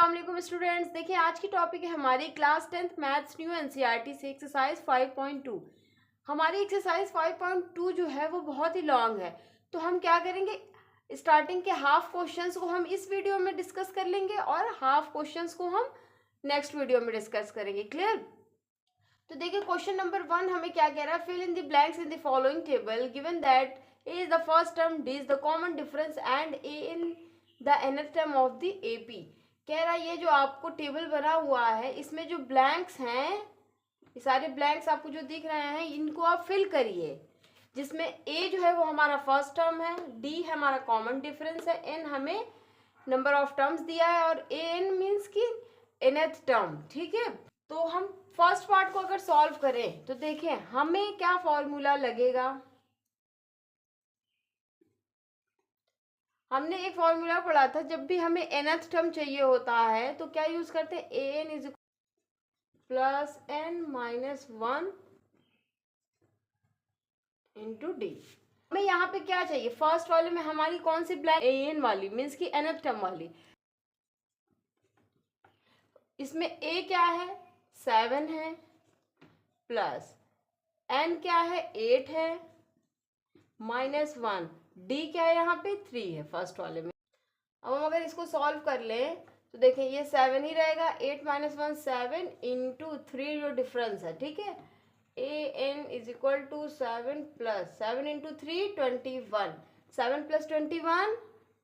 अस्सलाम वालेकुम स्टूडेंट्स। देखिए आज की टॉपिक है हमारी class 10th maths new NCERT से एक्सरसाइज 5.2। हमारी एक्सरसाइज 5.2 जो है वो बहुत ही लॉन्ग है, तो हम क्या करेंगे, स्टार्टिंग के हाफ क्वेश्चंस को हम इस वीडियो में डिस्कस कर लेंगे और हाफ क्वेश्चंस को हम नेक्स्ट वीडियो में डिस्कस करेंगे। क्लियर? तो देखिए क्वेश्चन नंबर 1 हमें क्या कह रहा है, fill in the blanks in the following table given that a is the first term, d is the common difference and a in the nth term of the AP. कह रहा है ये जो आपको टेबल बना हुआ है इसमें जो ब्लैंक्स हैं, ये सारे ब्लैंक्स आपको जो दिख रहे हैं इनको आप फिल करिए, जिसमें ए जो है वो हमारा फर्स्ट टर्म है, डी हमारा कॉमन डिफरेंस है, एन हमें नंबर ऑफ टर्म्स दिया है और ए एन मीन्स की nth टर्म। ठीक है, तो हम फर्स्ट पार्ट को अगर सॉल्व करें तो देखें हमें क्या फॉर्मूला लगेगा। हमने एक फॉर्मूला पढ़ा था, जब भी हमें nth टर्म चाहिए होता है तो क्या यूज करते हैं, A N is plus N minus 1 into D. हमें यहाँ पे क्या चाहिए, फर्स्ट वाले में हमारी कौन सी ब्लैंक, ए एन वाली मीन्स की nth टर्म वाली। इसमें ए क्या है, 7 है, प्लस एन क्या है, 8 है, माइनस 1, डी क्या है यहाँ पे 3 है फर्स्ट वाले में। अब हम अगर इसको सॉल्व कर लें तो देखें ये 7 ही रहेगा, 8 माइनस 1 7 इंटू 3 जो डिफरेंस है। ठीक है, A N is equal to 7 plus 7 into 3 21, 7 plus 21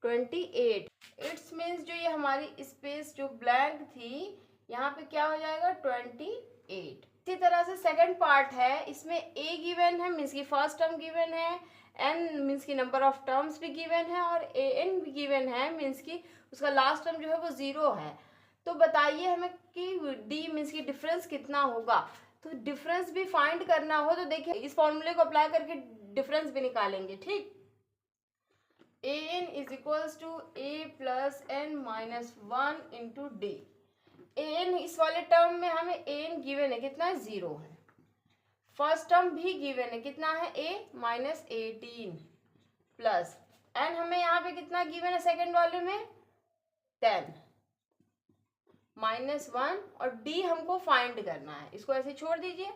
28। It's means जो ये हमारी स्पेस जो ब्लैंक थी यहाँ पे क्या हो जाएगा 28। इसी तरह से सेकंड पार्ट है, इसमें ए गिवन है मीन्स की फर्स्ट टर्म गिवन है, एन मीन्स की नंबर ऑफ टर्म्स भी गिवन है और ए एन भी गिवन है मीन्स की उसका लास्ट टर्म जो है वो 0 है। तो बताइए हमें कि डी मीन्स की डिफरेंस कितना होगा। तो डिफरेंस भी फाइंड करना हो तो देखिए इस फॉर्मूले को अप्लाई करके डिफरेंस भी निकालेंगे। ठीक, a N is equals to a plus N minus 1 into d. A n इस वाले टर्म में हमें ए एन गिवन है कितना है, 0 है। फर्स्ट टर्म भी गिवन है कितना है, ए माइनस 18 प्लस एन हमें यहाँ पे कितना गिवन है सेकंड वाले में 10 माइनस 1 और डी हमको फाइंड करना है। इसको ऐसे छोड़ दीजिए।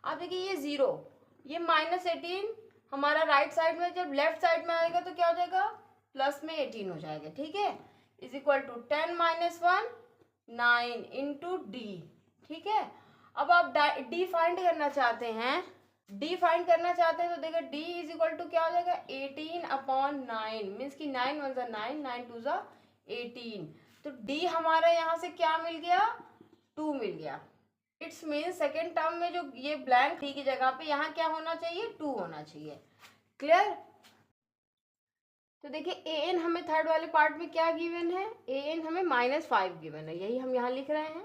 अब देखिए ये 0, ये माइनस 18 हमारा राइट साइड में, जब लेफ्ट साइड में आएगा तो क्या हो जाएगा, प्लस में 18 हो जाएगा। ठीक है, is equal to 10 minus 1 9 into d. ठीक है, अब आप डी फाइंड करना चाहते हैं, डी फाइंड करना चाहते हैं तो देखो डी इज इक्वल टू क्या हो जाएगा 18 अपॉन 9 मीन्स की 9 1 जा 9 9 2 जा 18। तो डी हमारा यहाँ से क्या मिल गया, 2 मिल गया। इट्स मीन सेकेंड टर्म में जो ये ब्लैंक डी की जगह पे यहाँ क्या होना चाहिए, 2 होना चाहिए। क्लियर? तो देखिए ए एन हमें थर्ड वाले पार्ट में क्या गिवन है, ए एन हमें -5 गिवन है, यही हम यहाँ लिख रहे हैं।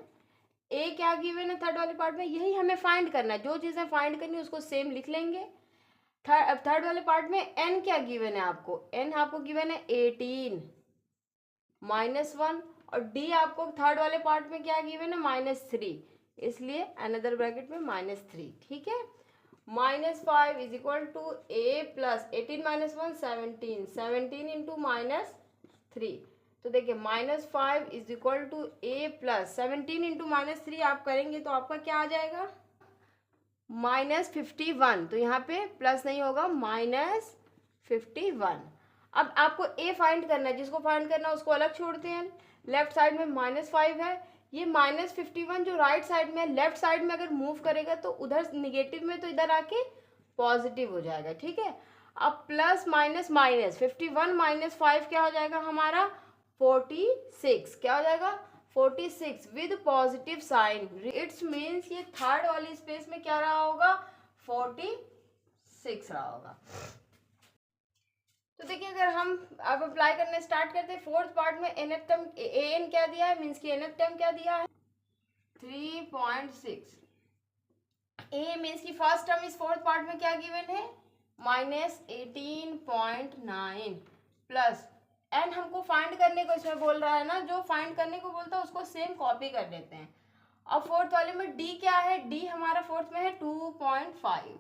ए क्या गिवन है थर्ड वाले पार्ट में, यही हमें फाइंड करना है। जो चीज़ें फाइंड करनी है उसको सेम लिख लेंगे। थर्ड वाले पार्ट में एन क्या गिवन है आपको, एन आपको गिवन है 18 माइनस 1 और डी आपको थर्ड वाले पार्ट में क्या गिवन है -3, इसलिए अनदर ब्रैकेट में -3। ठीक है, -5 is equal to a plus 18 minus 1 17 17 into -3। तो देखिए -5 is equal to a plus 17 into -3 आप करेंगे तो आपका क्या आ जाएगा -51। तो यहाँ पे प्लस नहीं होगा, -51। अब आपको ए फाइंड करना है, जिसको फाइंड करना है उसको अलग छोड़ते हैं। लेफ्ट साइड में -5 है, ये -51 जो राइट साइड में है लेफ्ट साइड में अगर मूव करेगा तो उधर निगेटिव में तो इधर आके पॉजिटिव हो जाएगा। ठीक है, अब प्लस माइनस माइनस 51 माइनस 5 क्या हो जाएगा हमारा 46। क्या हो जाएगा 46 with positive sign. It's means ये थर्ड वाली स्पेस में क्या रहा होगा 46 रहा होगा। तो देखिए अगर हम अब अप्लाई करने स्टार्ट करते हैं फोर्थ पार्ट में nth टर्म ए एन क्या दिया है मीन्स की nth टर्म क्या दिया है 3.6। ए मीन्स की फर्स्ट टर्म इस फोर्थ पार्ट में क्या गिवन है -18.9 प्लस एन हमको फाइंड करने को इसमें बोल रहा है ना, जो फाइंड करने को बोलता है उसको सेम कॉपी कर देते हैं। अब फोर्थ वाले में डी क्या है, डी हमारा फोर्थ में है 2.5।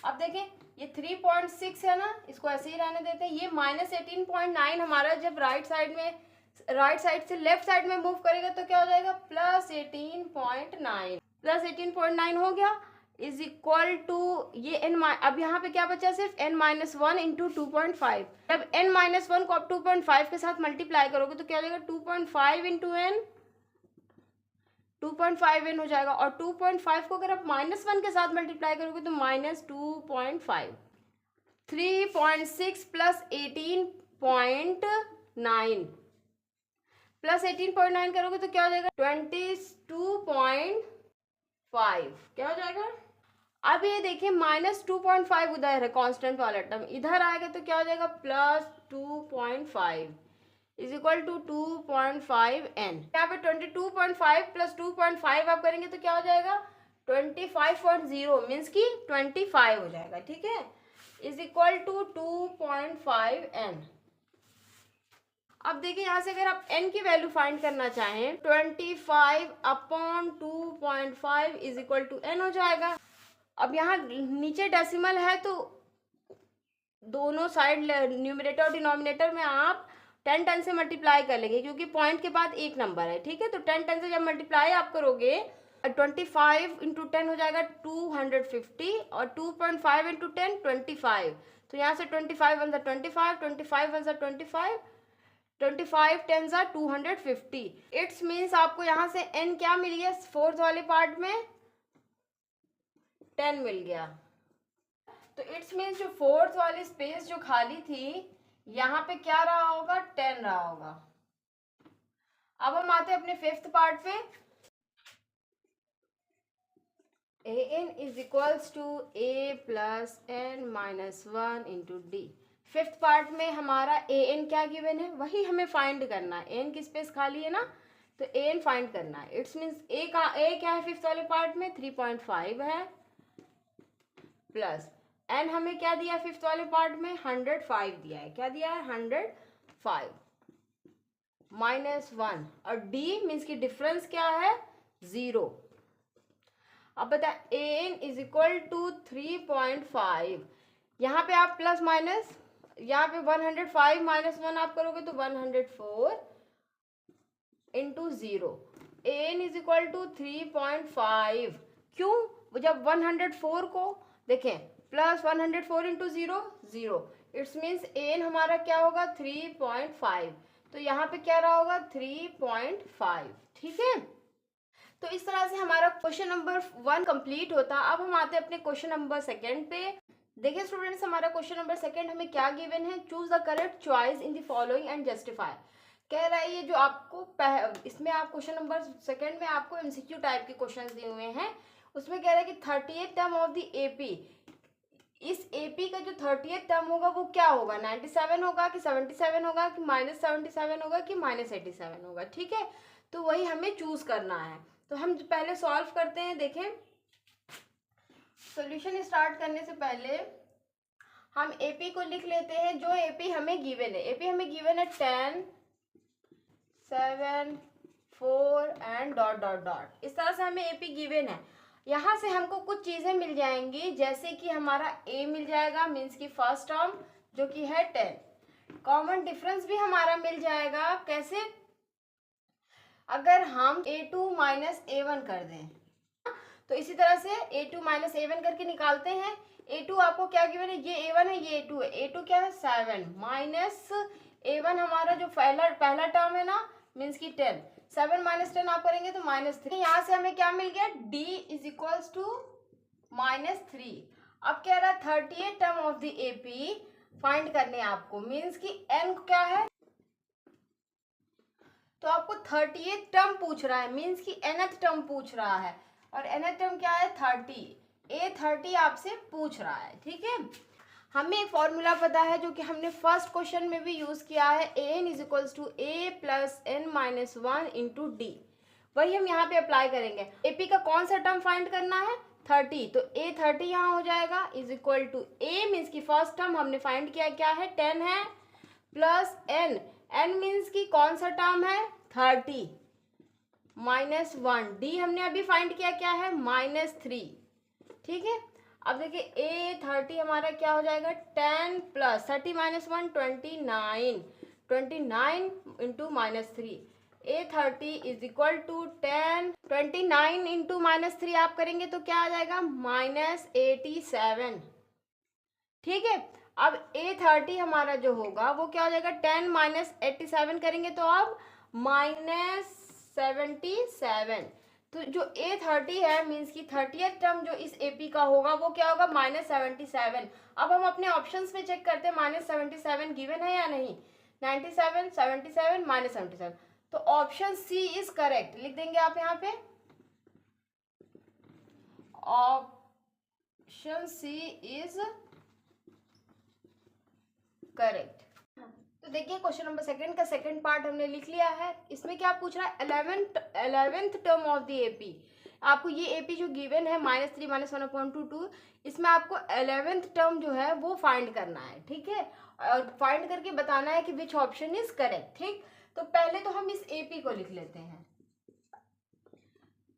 अब देखें ये 3.6 है ना, इसको ऐसे ही रहने देते हैं। ये -18.9 हमारा जब राइट साइड में राइट साइड से लेफ्ट साइड में मूव करेगा तो क्या हो जाएगा, +18.9, +18.9 हो गया, इज इक्वल टू ये n, अब यहाँ पे क्या बचा, सिर्फ n-1 इंटू 2.5। जब n-1 को आप 2.5 के साथ मल्टीप्लाई करोगे तो क्या हो जाएगा, 2.5 इंटू n, 2.5n हो जाएगा, और 2.5 को अगर आप -1 के साथ मल्टीप्लाई करोगे तो -2.5, 3.6 प्लस 18.9 प्लस 18.9 करोगे तो क्या हो जाएगा, 22.5, क्या हो जाएगा। अब ये देखिए -2.5 उधर है कांस्टेंट वाला टर्म, इधर आएगा तो क्या हो जाएगा, +2.5 इज इक्वल टू 2.5n। यहाँ पे 22.5 प्लस 2.5 आप करेंगे तो क्या हो जाएगा, 25.0 मीन्स की 25 हो जाएगा, ठीक है, इज इक्वल टू 2.5n। अब देखिए यहाँ से अगर आप n की वैल्यू फाइंड करना चाहें, 25/2.5 इज इक्वल टू n हो जाएगा। अब यहाँ नीचे डेसिमल है तो दोनों साइड न्यूमरेटर और डिनोमिनेटर में आप 10 से मल्टीप्लाई कर लेंगे, क्योंकि पॉइंट के बाद एक नंबर है, ठीक है। तो 10 से जब मल्टीप्लाई आप करोगे 25 इंटू 10 हो जाएगा 250, और 2.5 इंटू 10 25, तो यहाँ से 25 वन 25, 25 वन 25, 25 10 250। इट्स मीन्स आपको यहाँ से n क्या मिल गया, फोर्थ वाले पार्ट में 10 मिल गया। तो इट्स मीन्स जो फोर्थ वाली स्पेस जो खाली थी यहाँ पे क्या रहा होगा, 10 रहा होगा। अब हम आते हैं अपने फिफ्थ पार्ट पे। an is equals to a plus n-1 into d. Fifth part में हमारा an क्या गिवन है, वही हमें फाइंड करना है। an की स्पेस खाली है ना, तो an फाइंड करना है। इट्स मीन्स a क्या है फिफ्थ वाले पार्ट में, 3.5 है, प्लस n हमें क्या दिया फिफ्थ वाले पार्ट में, 105 दिया है। क्या दिया है, 105 -1, और d मीन्स की डिफरेंस क्या है, 0। अब बता an इज इक्वल टू 3.5, यहाँ पे आप प्लस माइनस, यहाँ पे 105 -1 आप करोगे तो 104 into 0, an is equal to 3.5। क्यों, जब 104 को देखें plus 104 into 0 0, it's means an हमारा क्या होगा, 3.5, तो यहाँ पे क्या रहा होगा, 3.5, ठीक है। तो इस तरह से हमारा क्वेश्चन नंबर 1 कंप्लीट होता। अब हम आते हैं अपने क्वेश्चन नंबर 2 पे। देखिए स्टूडेंट्स, हमारा क्वेश्चन नंबर 2 हमें क्या गिवन है, choose the correct choice in the following and justify. कह रहा है ये जो आपको इसमें आप क्वेश्चन नंबर 2 में आपको एमसीक्यू टाइप के क्वेश्चंस दिए हुए हैं, उसमें कह रहा है कि 38th term of the AP, इस एपी का जो 30th टर्म होगा वो क्या होगा, 97 होगा कि 77 होगा कि -77 होगा कि -87 होगा, ठीक है। तो वही हमें चूज करना है। तो हम पहले सॉल्व करते हैं। देखें, सॉल्यूशन स्टार्ट करने से पहले हम एपी को लिख लेते हैं, जो एपी हमें गिवन है। एपी हमें गिवन है 10 7 4 एंड डॉट डॉट डॉट, इस तरह से हमें एपी गिवन है। यहाँ से हमको कुछ चीजें मिल जाएंगी, जैसे कि हमारा ए मिल जाएगा मीन्स की फर्स्ट टर्म जो कि है 10, कॉमन डिफरेंस भी हमारा मिल जाएगा। कैसे, अगर हम a2 माइनस a1 कर दें, तो इसी तरह से a2 माइनस a1 करके निकालते हैं। a2 आपको क्या गिवन है, ये a1 है, ये a2 है। a2 क्या है, 7 माइनस a1 हमारा जो पहला टर्म है ना, मीन्स की 10, 7 माइनस 10 आप करेंगे तो -3। यहाँ से हमें क्या मिल गया, d इज इक्वल्स टू -3। अब कह रहा है 38 term of the AP find करने आपको, मीन्स की n क्या है, तो आपको 38th टर्म पूछ रहा है, मीन्स की nth टर्म पूछ रहा है, और nth टर्म क्या है, 30, a30 आपसे पूछ रहा है, ठीक है। हमें एक फॉर्मूला पता है जो कि हमने फर्स्ट क्वेश्चन में भी यूज किया है, an is equals to a plus n-1 into d. वही हम यहाँ पे अप्लाई करेंगे। एपी का कौन सा टर्म फाइंड करना है, 30, तो a30 यहाँ हो जाएगा is equal to a means की फर्स्ट टर्म हमने फाइंड किया क्या है, 10 है, प्लस n, n मीन्स की कौन सा टर्म है, 30 -1, डी हमने अभी फाइंड किया क्या है, -3, ठीक है। अब देखिए a30 हमारा क्या हो जाएगा, 10 plus 30 -1 29, 29 into -3, A30 is equal to 10। 29 into -3 आप करेंगे तो क्या आ जाएगा, -87। ठीक है, अब A30 हमारा जो होगा वो क्या हो जाएगा, 10 माइनस 87 करेंगे तो अब -77। तो जो A30 है मीन्स की 30th टर्म जो इस AP का होगा वो क्या होगा, -77। अब हम अपने ऑप्शंस में चेक करते हैं, -77 गिवन है या नहीं। 97, 77, -77, तो ऑप्शन C इज करेक्ट। लिख देंगे आप यहाँ पे, ऑप्शन C इज करेक्ट। तो देखिए क्वेश्चन नंबर सेकंड का सेकंड पार्ट हमने लिख लिया है। इसमें क्या पूछ रहा है, 11th term of the AP। आपको ये AP जो गिवन है -3 -1/2, इसमें आपको 11th टर्म जो है वो फाइंड करना है। ठीक है, और फाइंड करके बताना है कि विच ऑप्शन इज करेक्ट। ठीक, तो पहले तो हम इस AP को लिख लेते हैं,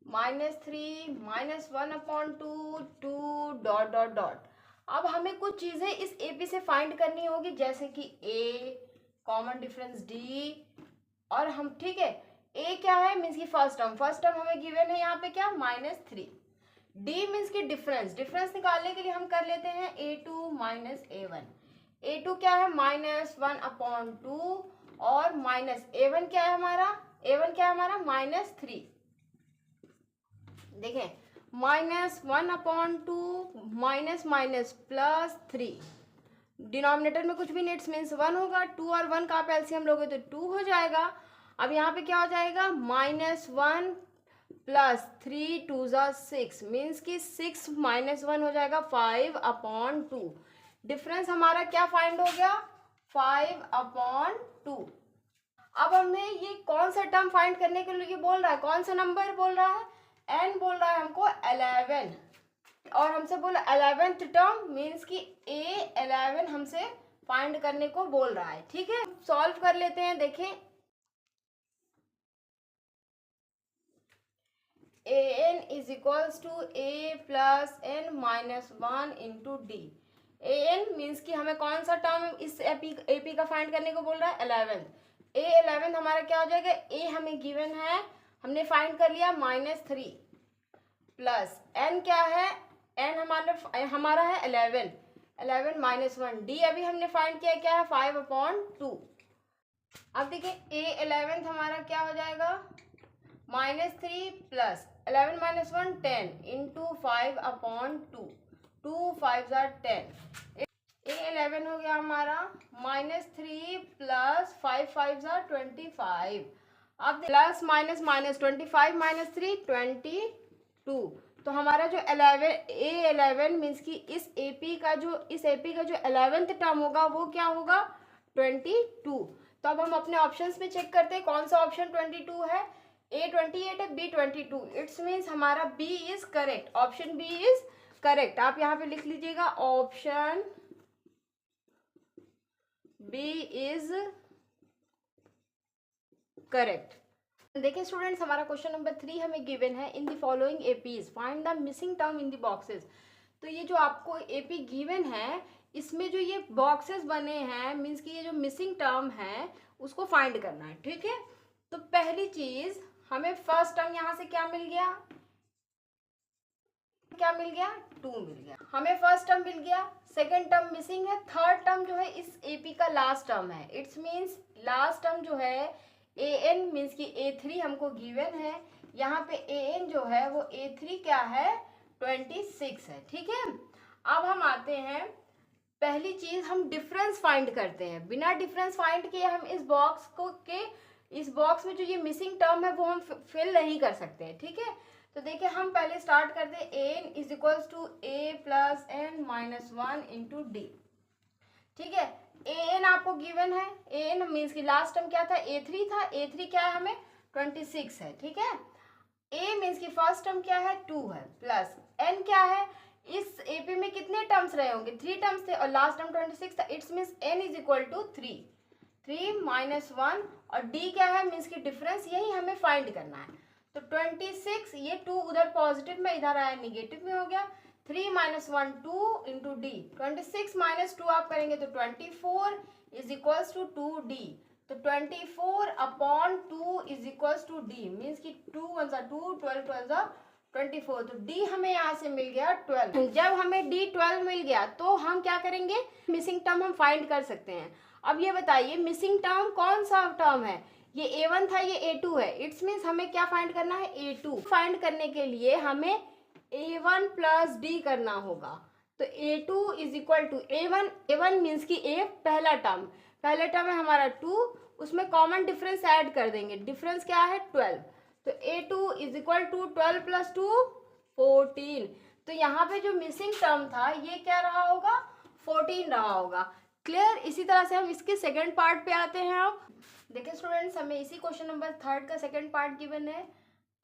-3 -1/2 2 डॉट डॉट डॉट। अब हमें कुछ चीजें इस AP से फाइंड करनी होगी, जैसे कि A कॉमन डिफरेंस D, और हम, ठीक है, A क्या है मीन्स की फर्स्ट टर्म हमें गिवन है यहाँ पे क्या, -3। D मीन्स की डिफरेंस निकालने के लिए हम कर लेते हैं A2 -A1। A2 क्या है, -1/2, और A1 क्या है हमारा, A1 क्या है हमारा, -3। देखें, -1/2 माइनस माइनस +3, डिनोमिनेटर में कुछ भी नहीं, इट्स मीन्स 1 होगा। 2 और 1 का आप एलसीएम लोगे तो 2 हो जाएगा। अब यहाँ पे क्या हो जाएगा, -1 + 3 2 ज़ा 6, मीन्स कि 6 - 1 हो जाएगा 5/2। डिफरेंस हमारा क्या फाइंड हो गया, 5/2। अब हमें ये कौन सा टर्म फाइंड करने के लिए बोल रहा है, कौन सा नंबर बोल रहा है, n बोल रहा है हमको 11, और हमसे बोला 11th टर्म मीन्स कि A11 हमसे फाइंड करने को बोल रहा है। ठीक है, सॉल्व कर लेते हैं। देखें, an is equals to A + n - 1 into D। an means कि हमें कौन सा टर्म इस AP का फाइंड करने को बोल रहा है, 11। A11 हमारा क्या हो जाएगा, A हमें गिवन है, हमने फाइंड कर लिया -3, प्लस n क्या है, n हमारा है 11 -1, D अभी हमने फाइंड किया क्या है, 5/2। अब देखिए A11 हमारा क्या हो जाएगा, -3 प्लस 11 - 1 10 इंटू 5/2, 2 5 ज़ा 10। A11 हो गया हमारा -3 प्लस 5 5 ज़ा 25। अब प्लस माइनस माइनस 25 - 3 22। तो हमारा जो 11 मीन्स की इस AP का जो 11th टर्म होगा वो क्या होगा, 22। तो अब हम अपने ऑप्शंस में चेक करते हैं कौन सा ऑप्शन 22 है। A 28 है, B 22, इट्स मीन्स हमारा B is correct, option B is correct. आप यहाँ पे लिख लीजिएगा, ऑप्शन B इज करेक्ट। देखिए स्टूडेंट्स, हमारा क्वेश्चन नंबर 3 हमें गिवन है, इन the following APs find the missing term in the boxes. तो ये जो आपको AP गिवन है, इसमें जो ये बॉक्सेस बने हैं मीन्स कि ये जो मिसिंग टर्म है उसको फाइंड करना है। ठीक है, तो पहली चीज हमें फर्स्ट टर्म यहाँ से क्या मिल गया, 2 मिल गया, हमें फर्स्ट टर्म मिल गया। सेकेंड टर्म मिसिंग है, थर्ड टर्म जो है इस AP का लास्ट टर्म है, इट्स मीन्स लास्ट टर्म जो है an मीन्स की A3 हमको गिवन है, यहाँ पे an जो है वो A3 क्या है, 26 है। ठीक है, अब हम आते हैं, पहली चीज हम डिफरेंस फाइंड करते हैं। बिना डिफरेंस फाइंड किए हम इस बॉक्स में जो ये मिसिंग टर्म है वो हम फिल नहीं कर सकते हैं। ठीक है, तो देखिए हम पहले स्टार्ट करते हैं, an is equals to A + n - 1 into D। ठीक है, an आपको गिवन है, an मीन्स की लास्ट टर्म क्या था, A3 था, A3 क्या है हमें 26 है। ठीक है, a मीन्स की फर्स्ट टर्म क्या है, 2 है, प्लस n क्या है, इस AP में कितने टर्म्स रहे होंगे, 3 टर्म्स थे और लास्ट टर्म 26 था, it's means n is equal to 3 - 1, और D क्या है मीन्स की डिफरेंस, यही हमें फाइंड करना है। तो 26, ये 2 उधर पॉजिटिव में, इधर आया निगेटिव में हो गया, 3 - 1 2 इंटू D। 26 - 2 आप करेंगे तो 24 इज इक्वल्स टू 2D। तो 24/2 is equals to d, means कि 2 1 2, 12 12 24। तो डी हमें यहाँ से मिल गया 12। जब हमें डी 12 मिल गया तो हम क्या करेंगे, मिसिंग टर्म हम फाइंड कर सकते हैं। अब ये बताइए मिसिंग टर्म कौन सा टर्म है, ये A1 था, ये A2 है। इट्स मीन्स हमें क्या फाइंड करना है, A2। फाइंड करने के लिए हमें A1 प्लस डी करना होगा। तो A2 is equal to A1, A1 means की A पहला टर्म है हमारा 2, उसमें कॉमन डिफरेंस ऐड कर देंगे, डिफरेंस क्या है 12। तो A2 is equal to 12 plus 2 14। तो यहाँ पे जो मिसिंग टर्म था ये क्या रहा होगा, 14 रहा होगा। क्लियर। इसी तरह से हम इसके सेकंड पार्ट पे आते हैं। अब देखिए स्टूडेंट्स, हमें इसी क्वेश्चन नंबर 3 का सेकंड पार्ट गिवन है।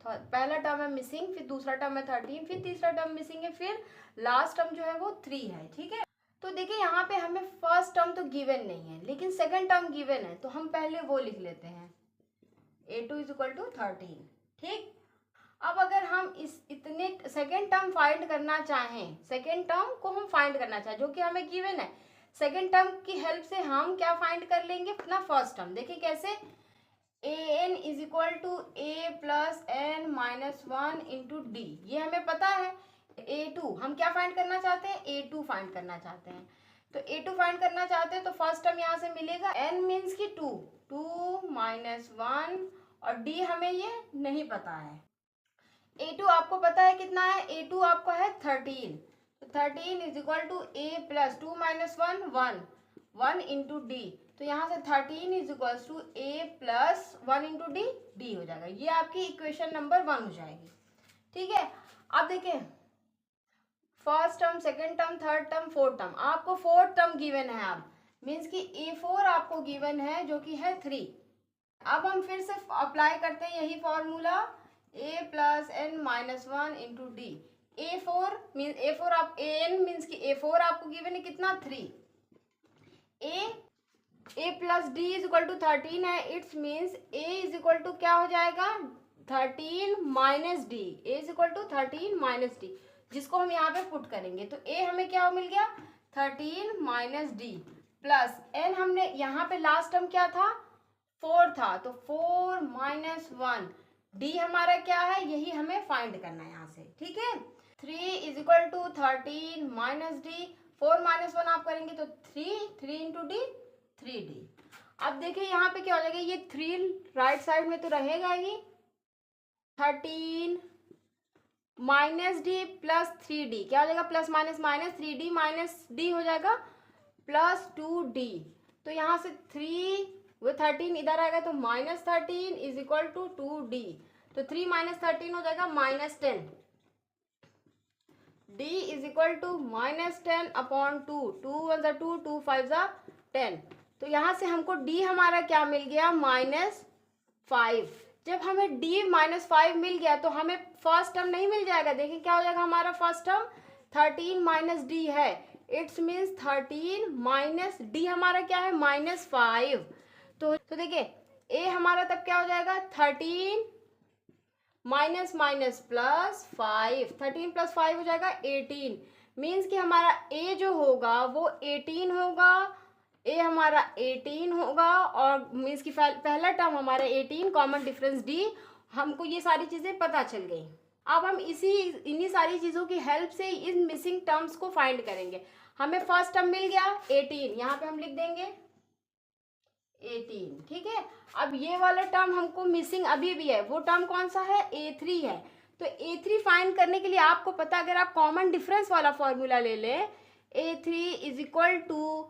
पहला टर्म है मिसिंग, फिर दूसरा टर्म है 13, फिर तीसरा टर्म मिसिंग है, फिर लास्ट टर्म जो है वो 3 है। ठीक है, तो देखिए यहाँ पे हमें फर्स्ट टर्म तो गिवन नहीं है लेकिन सेकंड टर्म गिवन है, तो हम पहले वो लिख लेते हैं, A2 इज इक्वल टू 13। ठीक, अब अगर हम इस इतने सेकंड टर्म फाइंड करना चाहें, सेकंड टर्म को हम फाइंड करना चाहें जो कि हमें गिवन है, सेकंड टर्म की हेल्प से हम क्या फाइंड कर लेंगे, अपना फर्स्ट टर्म। देखिए कैसे, an is equal to a plus n minus 1 into D, ये हमें पता है। A2 हम क्या फाइंड करना चाहते हैं, A2 फाइंड करना चाहते हैं। तो A2 फाइंड करना चाहते हैं तो फर्स्ट टर्म यहाँ से मिलेगा, n मीन्स की 2 माइनस 1, और d हमें ये नहीं पता है। A2 आपको पता है कितना है, A2 आपको है 13। तो 13 is equal to a plus 2 minus 1 into D. तो यहाँ से 13 is equal to a plus 1 into D हो जाएगा। ये आपकी इक्वेशन नंबर 1 हो जाएगी। ठीक है, अब देखिए first term, second term, third term, fourth term, आपको फोर्थ टर्म गिवन है। अब मीन्स कि A4 आपको गिवन है जो कि है 3। अब हम फिर से अप्लाई करते हैं यही formula, a plus n minus 1 into D. A4 आप an मीन्स कि A4 आपको गिवन है कितना 3। a plus D is equal to 13 है, it's means a is equal to क्या हो जाएगा 13 minus D, a is equal to 13 minus D, जिसको हम यहाँ पे पुट करेंगे। तो a हमें क्या मिल गया 13 माइनस डी प्लस n, हमने यहाँ पे लास्ट टर्म क्या था 4 था, तो 4 माइनस 1, डी हमारा क्या है, यही हमें फाइंड करना है यहाँ से। ठीक है, 3 is equal to 13 minus D, 4 minus 1 आप करेंगे तो 3 इंटू डी 3d। अब देखिए यहाँ पे क्या हो जाएगा, ये 3 राइट साइड में तो रहेगा ही, 13 माइनस डी प्लस 3d क्या हो जाएगा, plus minus minus 3d minus D हो जाएगा प्लस 2d। तो यहाँ से 3 वो 13 इधर आएगा तो minus 13 is equal to 2d। तो 3 माइनस 13 हो जाएगा minus 10, d is equal to minus 10 upon 2, 2 1 2, 2 5 10। तो यहाँ से हमको d हमारा क्या मिल गया -5। जब हमें d -5 मिल गया तो हमें फर्स्ट टर्म नहीं मिल जाएगा। देखिए क्या हो जाएगा, हमारा फर्स्ट टर्म 13 माइनस डी है, इट्स मीन्स 13 माइनस डी हमारा क्या है -5। तो देखिए a हमारा तब क्या हो जाएगा 13 माइनस माइनस प्लस 5, 13 प्लस 5 हो जाएगा 18। मीन्स कि हमारा a जो होगा वो 18 होगा, a हमारा 18 होगा, और मीन्स कि पहला टर्म हमारा 18, कॉमन डिफरेंस d, हमको ये सारी चीज़ें पता चल गई। अब हम इन्हीं सारी चीज़ों की हेल्प से इन मिसिंग टर्म्स को फाइंड करेंगे। हमें फर्स्ट टर्म मिल गया 18, यहाँ पे हम लिख देंगे 18। ठीक है, अब ये वाला टर्म हमको मिसिंग अभी भी है, वो टर्म कौन सा है A3 है। तो A3 फाइंड करने के लिए आपको पता, अगर आप कॉमन डिफरेंस वाला फॉर्मूला ले लें, A3 is equal to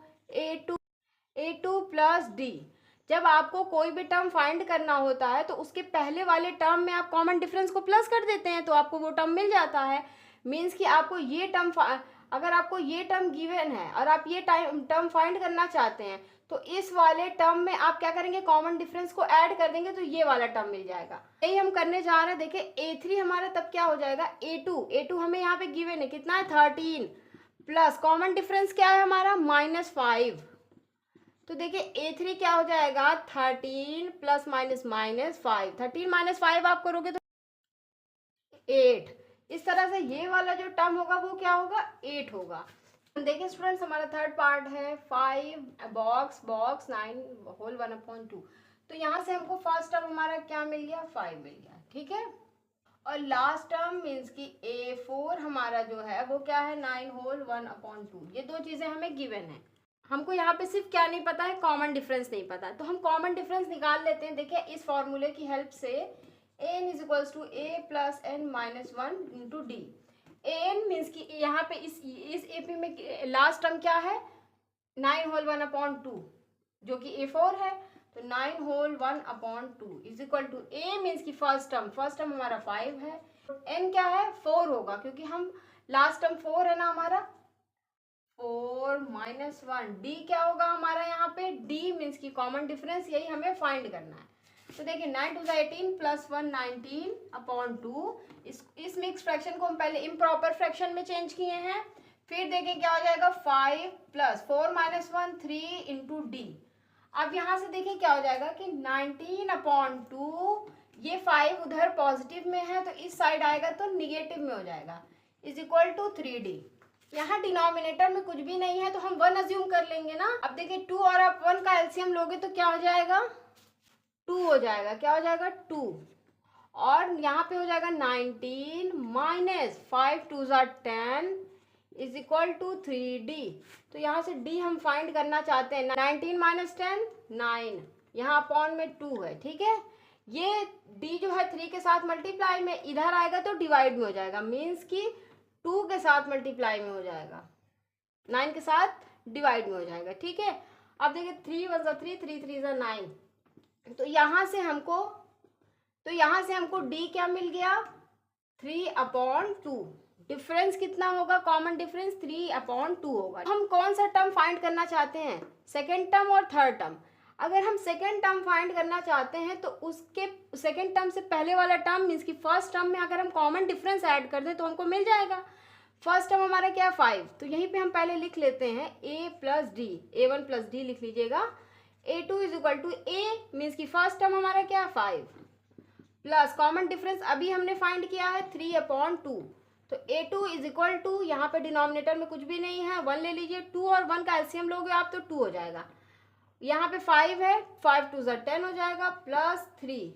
A2 plus D. जब आपको कोई भी टर्म फाइंड करना होता है तो उसके पहले वाले टर्म में आप कॉमन डिफरेंस को प्लस कर देते हैं तो आपको वो टर्म मिल जाता है। मीन्स कि आपको ये टर्म, अगर आपको ये टर्म गिवन है और आप ये टर्म फाइंड करना चाहते हैं तो इस वाले टर्म में आप क्या करेंगे, कॉमन डिफरेंस को ऐड कर देंगे तो ये वाला टर्म मिल जाएगा। यही हम करने जा रहे हैं। देखिए A3 हमारा तब क्या हो जाएगा A2 हमें यहाँ पे गिवन है कितना है 13, प्लस कॉमन डिफरेंस क्या है हमारा -5। तो देखिए A3 क्या हो जाएगा 13 प्लस माइनस -5, 13 माइनस 5 आप करोगे तो 8। इस तरह से ये वाला जो टर्म होगा वो क्या होगा 8 होगा। देखिए स्टूडेंट्स, हमारा थर्ड पार्ट है 5 बॉक्स 9 होल 1/2। तो यहाँ से हमको फर्स्ट टर्म हमारा क्या मिल गया, 5 मिल गया, ठीक है। और लास्ट टर्म मीन्स कि A4 हमारा जो है वो क्या है, 9 होल 1/2। ये दो चीज़ें हमें गिवन है। हमको यहाँ पे सिर्फ क्या नहीं पता है, कॉमन डिफरेंस नहीं पता है। तो हम कॉमन डिफरेंस निकाल लेते हैं। देखिए इस फॉर्मूले की हेल्प से an is equals to a plus N minus 1 into D. an means कि यहाँ पे इस AP में लास्ट टर्म क्या है, 9 होल 1/2 जो कि A4 है। तो 9 whole 1/2 is equal to a means की फर्स्ट टर्म हमारा 5 है। n क्या है, 4 होगा, क्योंकि हम लास्ट टर्म 4 है ना हमारा, 4 माइनस 1। डी क्या होगा हमारा यहाँ पे, डी मीन्स की कॉमन डिफरेंस, यही हमें फाइंड करना है। तो देखिए 9 टू 18 प्लस 1 19/2। इस मिक्स फ्रैक्शन को हम पहले इम्प्रॉपर फ्रैक्शन में चेंज किए हैं। फिर देखें क्या हो जाएगा, 5 प्लस 4 माइनस 1 3 इंटू डी। अब यहाँ से देखिए क्या हो जाएगा कि 19/2, ये 5 उधर पॉजिटिव में है तो इस साइड आएगा तो निगेटिव में हो जाएगा, इज इक्वल टू 3D। यहाँ डिनोमिनेटर में कुछ भी नहीं है तो हम 1 अज्यूम कर लेंगे ना। अब देखिए 2 और आप 1 का एलसीएम लोगे तो क्या हो जाएगा, 2 हो जाएगा। क्या हो जाएगा, 2। और यहाँ पे हो जाएगा 19 minus 5 2 10 is equal to 3D। तो यहाँ से D हम फाइंड करना चाहते हैं। 19 माइनस 10 9, यहाँ अपॉन में 2 है, ठीक है। ये D जो है 3 के साथ मल्टीप्लाई में इधर आएगा तो डिवाइड में हो जाएगा, मीन्स कि 2 के साथ मल्टीप्लाई में हो जाएगा, 9 के साथ डिवाइड में हो जाएगा, ठीक है। अब देखिए 3 1 3 3 3 9। तो यहाँ से हमको D क्या मिल गया, 3/2। डिफरेंस कितना होगा, कॉमन डिफरेंस 3/2 होगा। हम कौन सा टर्म फाइंड करना चाहते हैं, सेकेंड टर्म और थर्ड टर्म। अगर हम सेकेंड टर्म फाइंड करना चाहते हैं तो उसके सेकेंड टर्म से पहले वाला टर्म मीन्स कि फर्स्ट टर्म में अगर हम कॉमन डिफरेंस ऐड कर दें तो हमको मिल जाएगा। फर्स्ट टर्म हमारा क्या है, 5। तो यहीं पे हम पहले लिख लेते हैं a plus D, A1 plus D लिख लीजिएगा। A2 is equal to a means कि फर्स्ट टर्म हमारा क्या है, 5 प्लस कॉमन डिफरेंस अभी हमने फाइंड किया है 3/2। तो A2 इज इक्वल टू, यहाँ पे डिनोमिनेटर में कुछ भी नहीं है, 1 ले लीजिए। 2 और 1 का एलसीएम लोगे आप तो 2 हो जाएगा। यहाँ पे 5 है, 5 2 10 हो जाएगा प्लस 3,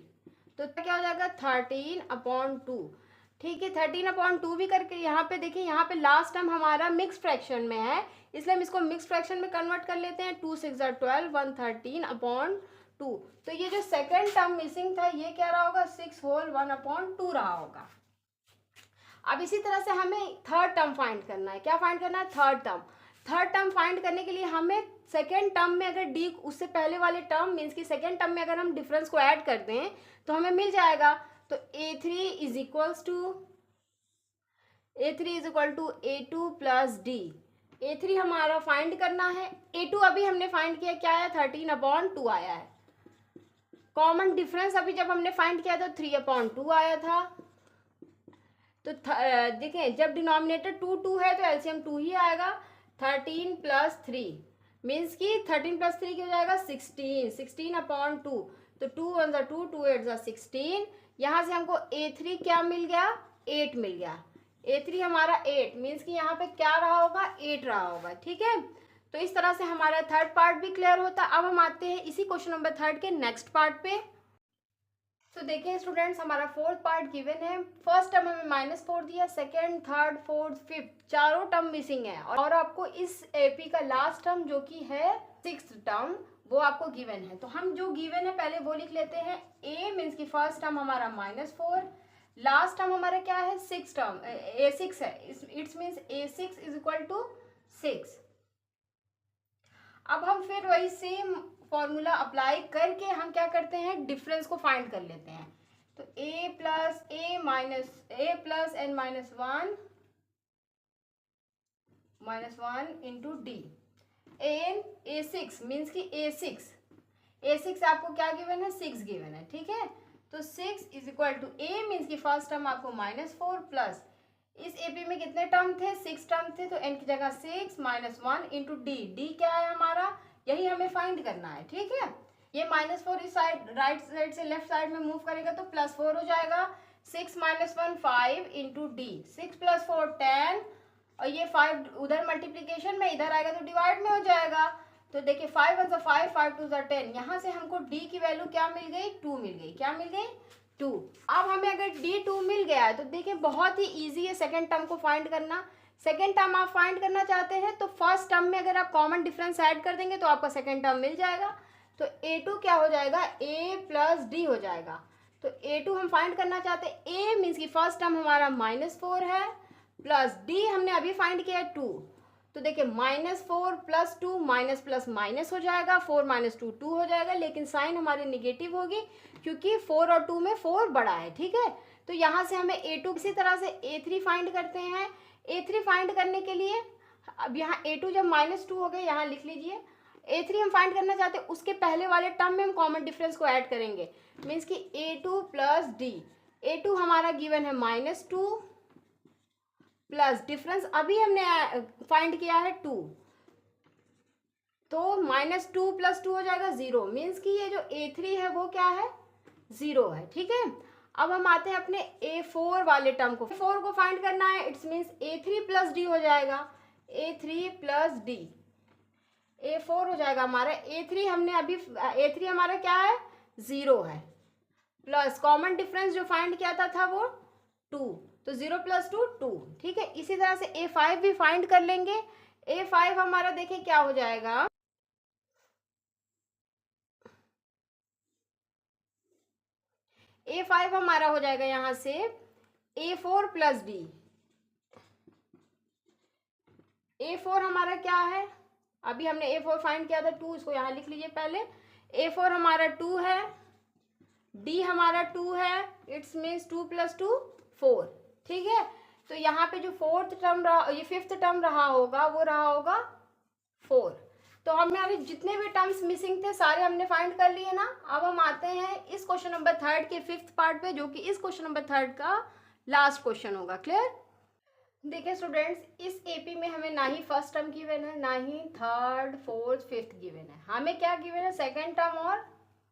तो क्या हो जाएगा 13/2, ठीक है। 13/2 भी करके यहाँ पे देखिए, यहाँ पे लास्ट टर्म हमारा मिक्स फ्रैक्शन में है, इसलिए हम इसको मिक्स फ्रैक्शन में कन्वर्ट कर लेते हैं। 2 6 12 113/2। तो ये जो सेकेंड टर्म मिसिंग था ये क्या रहा होगा, 6 होल 1/2 रहा होगा। अब इसी तरह से हमें थर्ड टर्म फाइंड करना है। क्या फाइंड करना है, थर्ड टर्म फाइंड करने के लिए हमें सेकेंड टर्म में अगर डी उससे पहले वाले टर्म मीन्स कि सेकेंड टर्म में अगर हम डिफरेंस को ऐड कर दें तो हमें मिल जाएगा। तो A3 is equal to A2 plus D. A3 हमारा फाइंड करना है, A2 अभी हमने फाइंड किया, क्या आया 13/2 आया है। कॉमन डिफरेंस अभी जब हमने फाइंड किया तो 3/2 आया था। तो देखिए जब डिनोमिनेटर 2 2 है तो एलसीएम 2 ही आएगा। 13 प्लस 3 मीन्स कि 13 प्लस 3 क्या हो जाएगा, 16/2। तो 2 1 2 2 8 16। यहाँ से हमको A3 क्या मिल गया, 8 मिल गया। A3 हमारा 8 मीन्स कि यहाँ पे क्या रहा होगा, 8 रहा होगा, ठीक है। तो इस तरह से हमारा थर्ड पार्ट भी क्लियर होता है। अब हम आते हैं इसी क्वेश्चन नंबर 3 के नेक्स्ट पार्ट पे। तो देखिए स्टूडेंट्स, हमारा फोर्थ पार्ट गिवन है। फर्स्ट टर्म हमें -4 दिया, सेकेंड थर्ड फोर्थ फिफ्थ चारों टर्म मिसिंग है, और आपको इस एपी का लास्ट टर्म जो कि है सिक्स्थ टर्म वो आपको गिवन है। तो हम जो गिवन है पहले वो लिख लेते हैं। ए मीन्स की फर्स्ट टर्म हमारा -4, लास्ट टर्म हमारा क्या है, सिक्स टर्म A6 है, it's means A6 is equal to 6। अब हम फिर वही सेम फॉर्मूला अप्लाई करके हम क्या करते हैं, डिफरेंस को फाइंड कर लेते हैं। तो a plus n -1 into D. N A6 means की A6 आपको क्या गिवन है, 6 गिवन है, ठीक है। तो 6 is equal to a means की फर्स्ट टर्म आपको -4 प्लस इस एपी में कितने टर्म थे, 6 टर्म थे, तो n की जगह 6 -1 इंटू डी क्या है हमारा, यही हमें फाइंड करना है, ठीक है। ये -4 इस साइड राइट साइड से लेफ्ट साइड में मूव करेगा तो +4 हो जाएगा। 6 - 1 5 इंटू डी, 6 + 4 10 और ये 5 उधर मल्टीप्लीकेशन में, इधर आएगा तो डिवाइड में हो जाएगा। तो देखिए 5 1 5, 5 2 10, यहाँ से हमको d की वैल्यू क्या मिल गई, 2 मिल गई। क्या मिल गई, 2। अब हमें अगर d 2 मिल गया है तो देखिए बहुत ही ईजी है सेकेंड टर्म को फाइंड करना। सेकेंड टर्म आप फाइंड करना चाहते हैं तो फर्स्ट टर्म में अगर आप कॉमन डिफरेंस ऐड कर देंगे तो आपका सेकेंड टर्म मिल जाएगा। तो a2 क्या हो जाएगा, a प्लस डी हो जाएगा। तो a2 हम फाइंड करना चाहते हैं, a मीन्स की फर्स्ट टर्म हमारा -4 है, प्लस d हमने अभी फाइंड किया है 2। तो देखिए -4 प्लस 2 माइनस प्लस माइनस हो जाएगा, 4 माइनस 2 2 हो जाएगा, लेकिन साइन हमारी निगेटिव होगी क्योंकि 4 और 2 में 4 बड़ा है। ठीक है, तो यहाँ से हमें a2, इसी तरह से a3 फाइंड करते हैं। a3 फाइंड करने के लिए अब यहाँ a2 जब -2 हो गए यहाँ लिख लीजिए, a3 हम फाइंड करना चाहते हैं, उसके पहले वाले टर्म में हम कॉमन डिफरेंस को ऐड करेंगे, मीन्स कि a2 प्लस डी। a2 हमारा गिवन है -2 प्लस डिफरेंस अभी हमने फाइंड किया है 2, तो -2 प्लस 2 हो जाएगा 0, मीन्स कि ये जो a3 है वो क्या है, 0 है। ठीक है, अब हम आते हैं अपने a4 वाले टर्म को, a4 को फाइंड करना है, it's means a3 plus D हो जाएगा, a3 प्लस डी, a4 हो जाएगा हमारा। a3 हमने अभी, a3 हमारा क्या है, 0 है, प्लस कॉमन डिफरेंस जो फाइंड किया था वो 2, तो 0 प्लस 2 2। ठीक है, इसी तरह से a5 भी फाइंड कर लेंगे। a5 हमारा देखिए क्या हो जाएगा, a5 हमारा हो जाएगा यहाँ से a4 प्लस डी। a4 हमारा क्या है, अभी हमने a4 फाइंड किया था 2, इसको यहाँ लिख लीजिए पहले। a4 हमारा 2 है, d हमारा 2 है, इट्स मीन्स 2 प्लस 2 4। ठीक है, तो यहाँ पे जो फोर्थ टर्म रहा, ये फिफ्थ टर्म रहा होगा वो रहा होगा 4। तो हमारे जितने भी टर्म्स मिसिंग थे सारे हमने फाइंड कर लिए ना। अब हम आते हैं इस क्वेश्चन नंबर 3 के फिफ्थ पार्ट पे, जो कि इस क्वेश्चन नंबर 3 का लास्ट क्वेश्चन होगा। क्लियर। देखिए स्टूडेंट्स, इस एपी में हमें ना ही फर्स्ट टर्म गिवन है, ना ही थर्ड फोर्थ फिफ्थ गिवन है, हमें क्या गिवन है, सेकेंड टर्म और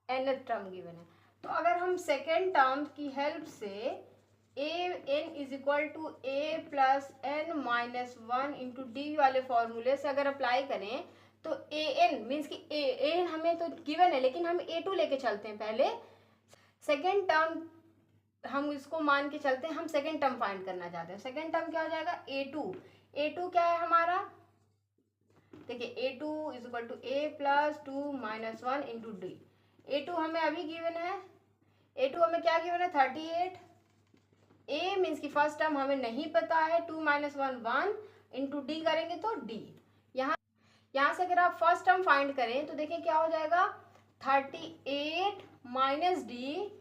nth टर्म गिवन है। तो अगर हम सेकेंड टर्म की हेल्प से an is equal to a plus n minus 1 into D वाले फॉर्मूले से अगर अप्लाई करें तो an मीन्स कि an हमें तो गिवन है, लेकिन हम a2 लेके चलते हैं पहले। सेकेंड टर्म हम इसको मान के चलते हैं, हम सेकेंड टर्म फाइंड करना चाहते हैं। सेकेंड टर्म क्या हो जाएगा, a2 क्या है हमारा, देखिए a2 is equal to a plus 2 minus 1 into D. a2 हमें अभी गिवन है, a2 हमें क्या गिवन है, 38। a मीन्स की फर्स्ट टर्म हमें नहीं पता है, 2 माइनस 1 1 इंटू डी करेंगे तो d। यहाँ से अगर आप फर्स्ट टर्म फाइंड करें तो देखिए क्या हो जाएगा, 38 minus D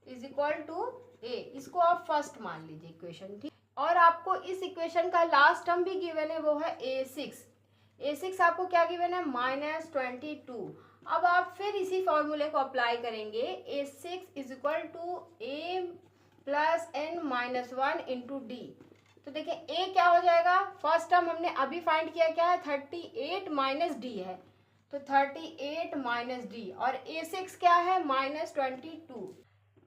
is equal to a। इसको आप फर्स्ट मान लीजिए इक्वेशन, ठीक। और आपको इस इक्वेशन का लास्ट टर्म भी गिवन है, वो है a6 आपको क्या गिवन है, -22। अब आप फिर इसी फॉर्मूले को अप्लाई करेंगे, a6 is equal to a plus n minus 1 into D. तो देखिए a क्या हो जाएगा, फर्स्ट टर्म हमने अभी फाइंड किया, क्या है, 38 माइनस डी है, तो 38 माइनस डी, और a6 क्या है, -22।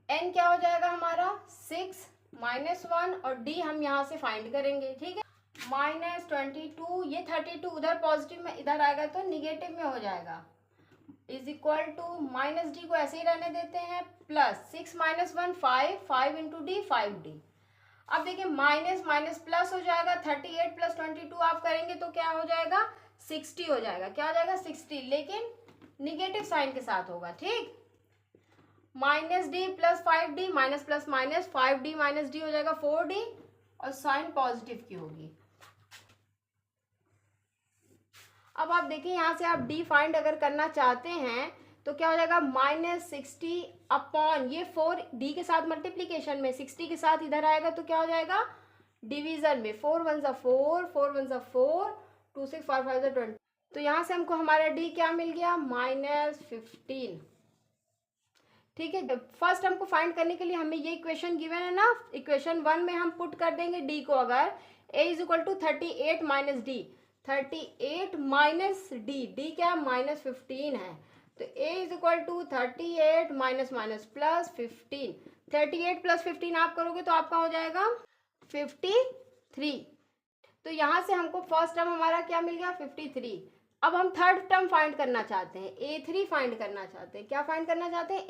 n क्या हो जाएगा हमारा, 6 माइनस 1, और d हम यहाँ से फाइंड करेंगे। ठीक है, -22, ये 32 उधर पॉजिटिव में इधर आएगा तो निगेटिव में हो जाएगा, is equal to minus D को ऐसे ही रहने देते हैं, plus 6 minus 1 5, 5 into D 5d। अब देखिए माइनस माइनस प्लस हो जाएगा, 38 प्लस 22 आप करेंगे तो क्या हो जाएगा, 60 हो जाएगा। क्या हो जाएगा, 60, लेकिन निगेटिव साइन के साथ होगा। ठीक, minus D plus 5d, minus plus minus 5d minus D हो जाएगा 4d, और साइन पॉजिटिव की होगी। अब आप देखिए यहाँ से आप d फाइंड अगर करना चाहते हैं तो क्या हो जाएगा, -60 अपॉन ये 4 d के साथ मल्टीप्लीकेशन में, 60 के साथ इधर आएगा तो क्या हो जाएगा, डिवीजन में, 4 1 4, 4 1 4, 2 6 4 5 20। तो यहाँ से हमको हमारा d क्या मिल गया, -15। ठीक है, फर्स्ट टर्म को फाइंड करने के लिए हमें ये इक्वेशन गिवन है ना, इक्वेशन 1 में हम पुट कर देंगे d को, अगर a is equal to 38 minus D, 38 minus D क्या है, -15 है, तो a is equal to 38 minus minus plus 15, 38 plus 15 आप करोगे तो आपका हो जाएगा 53। तो यहाँ से हमको फर्स्ट टर्म हमारा क्या मिल गया 53। अब हम थर्ड टर्म फाइंड करना चाहते हैं, A3 फाइंड करना चाहते हैं। क्या फाइंड करना चाहते हैं?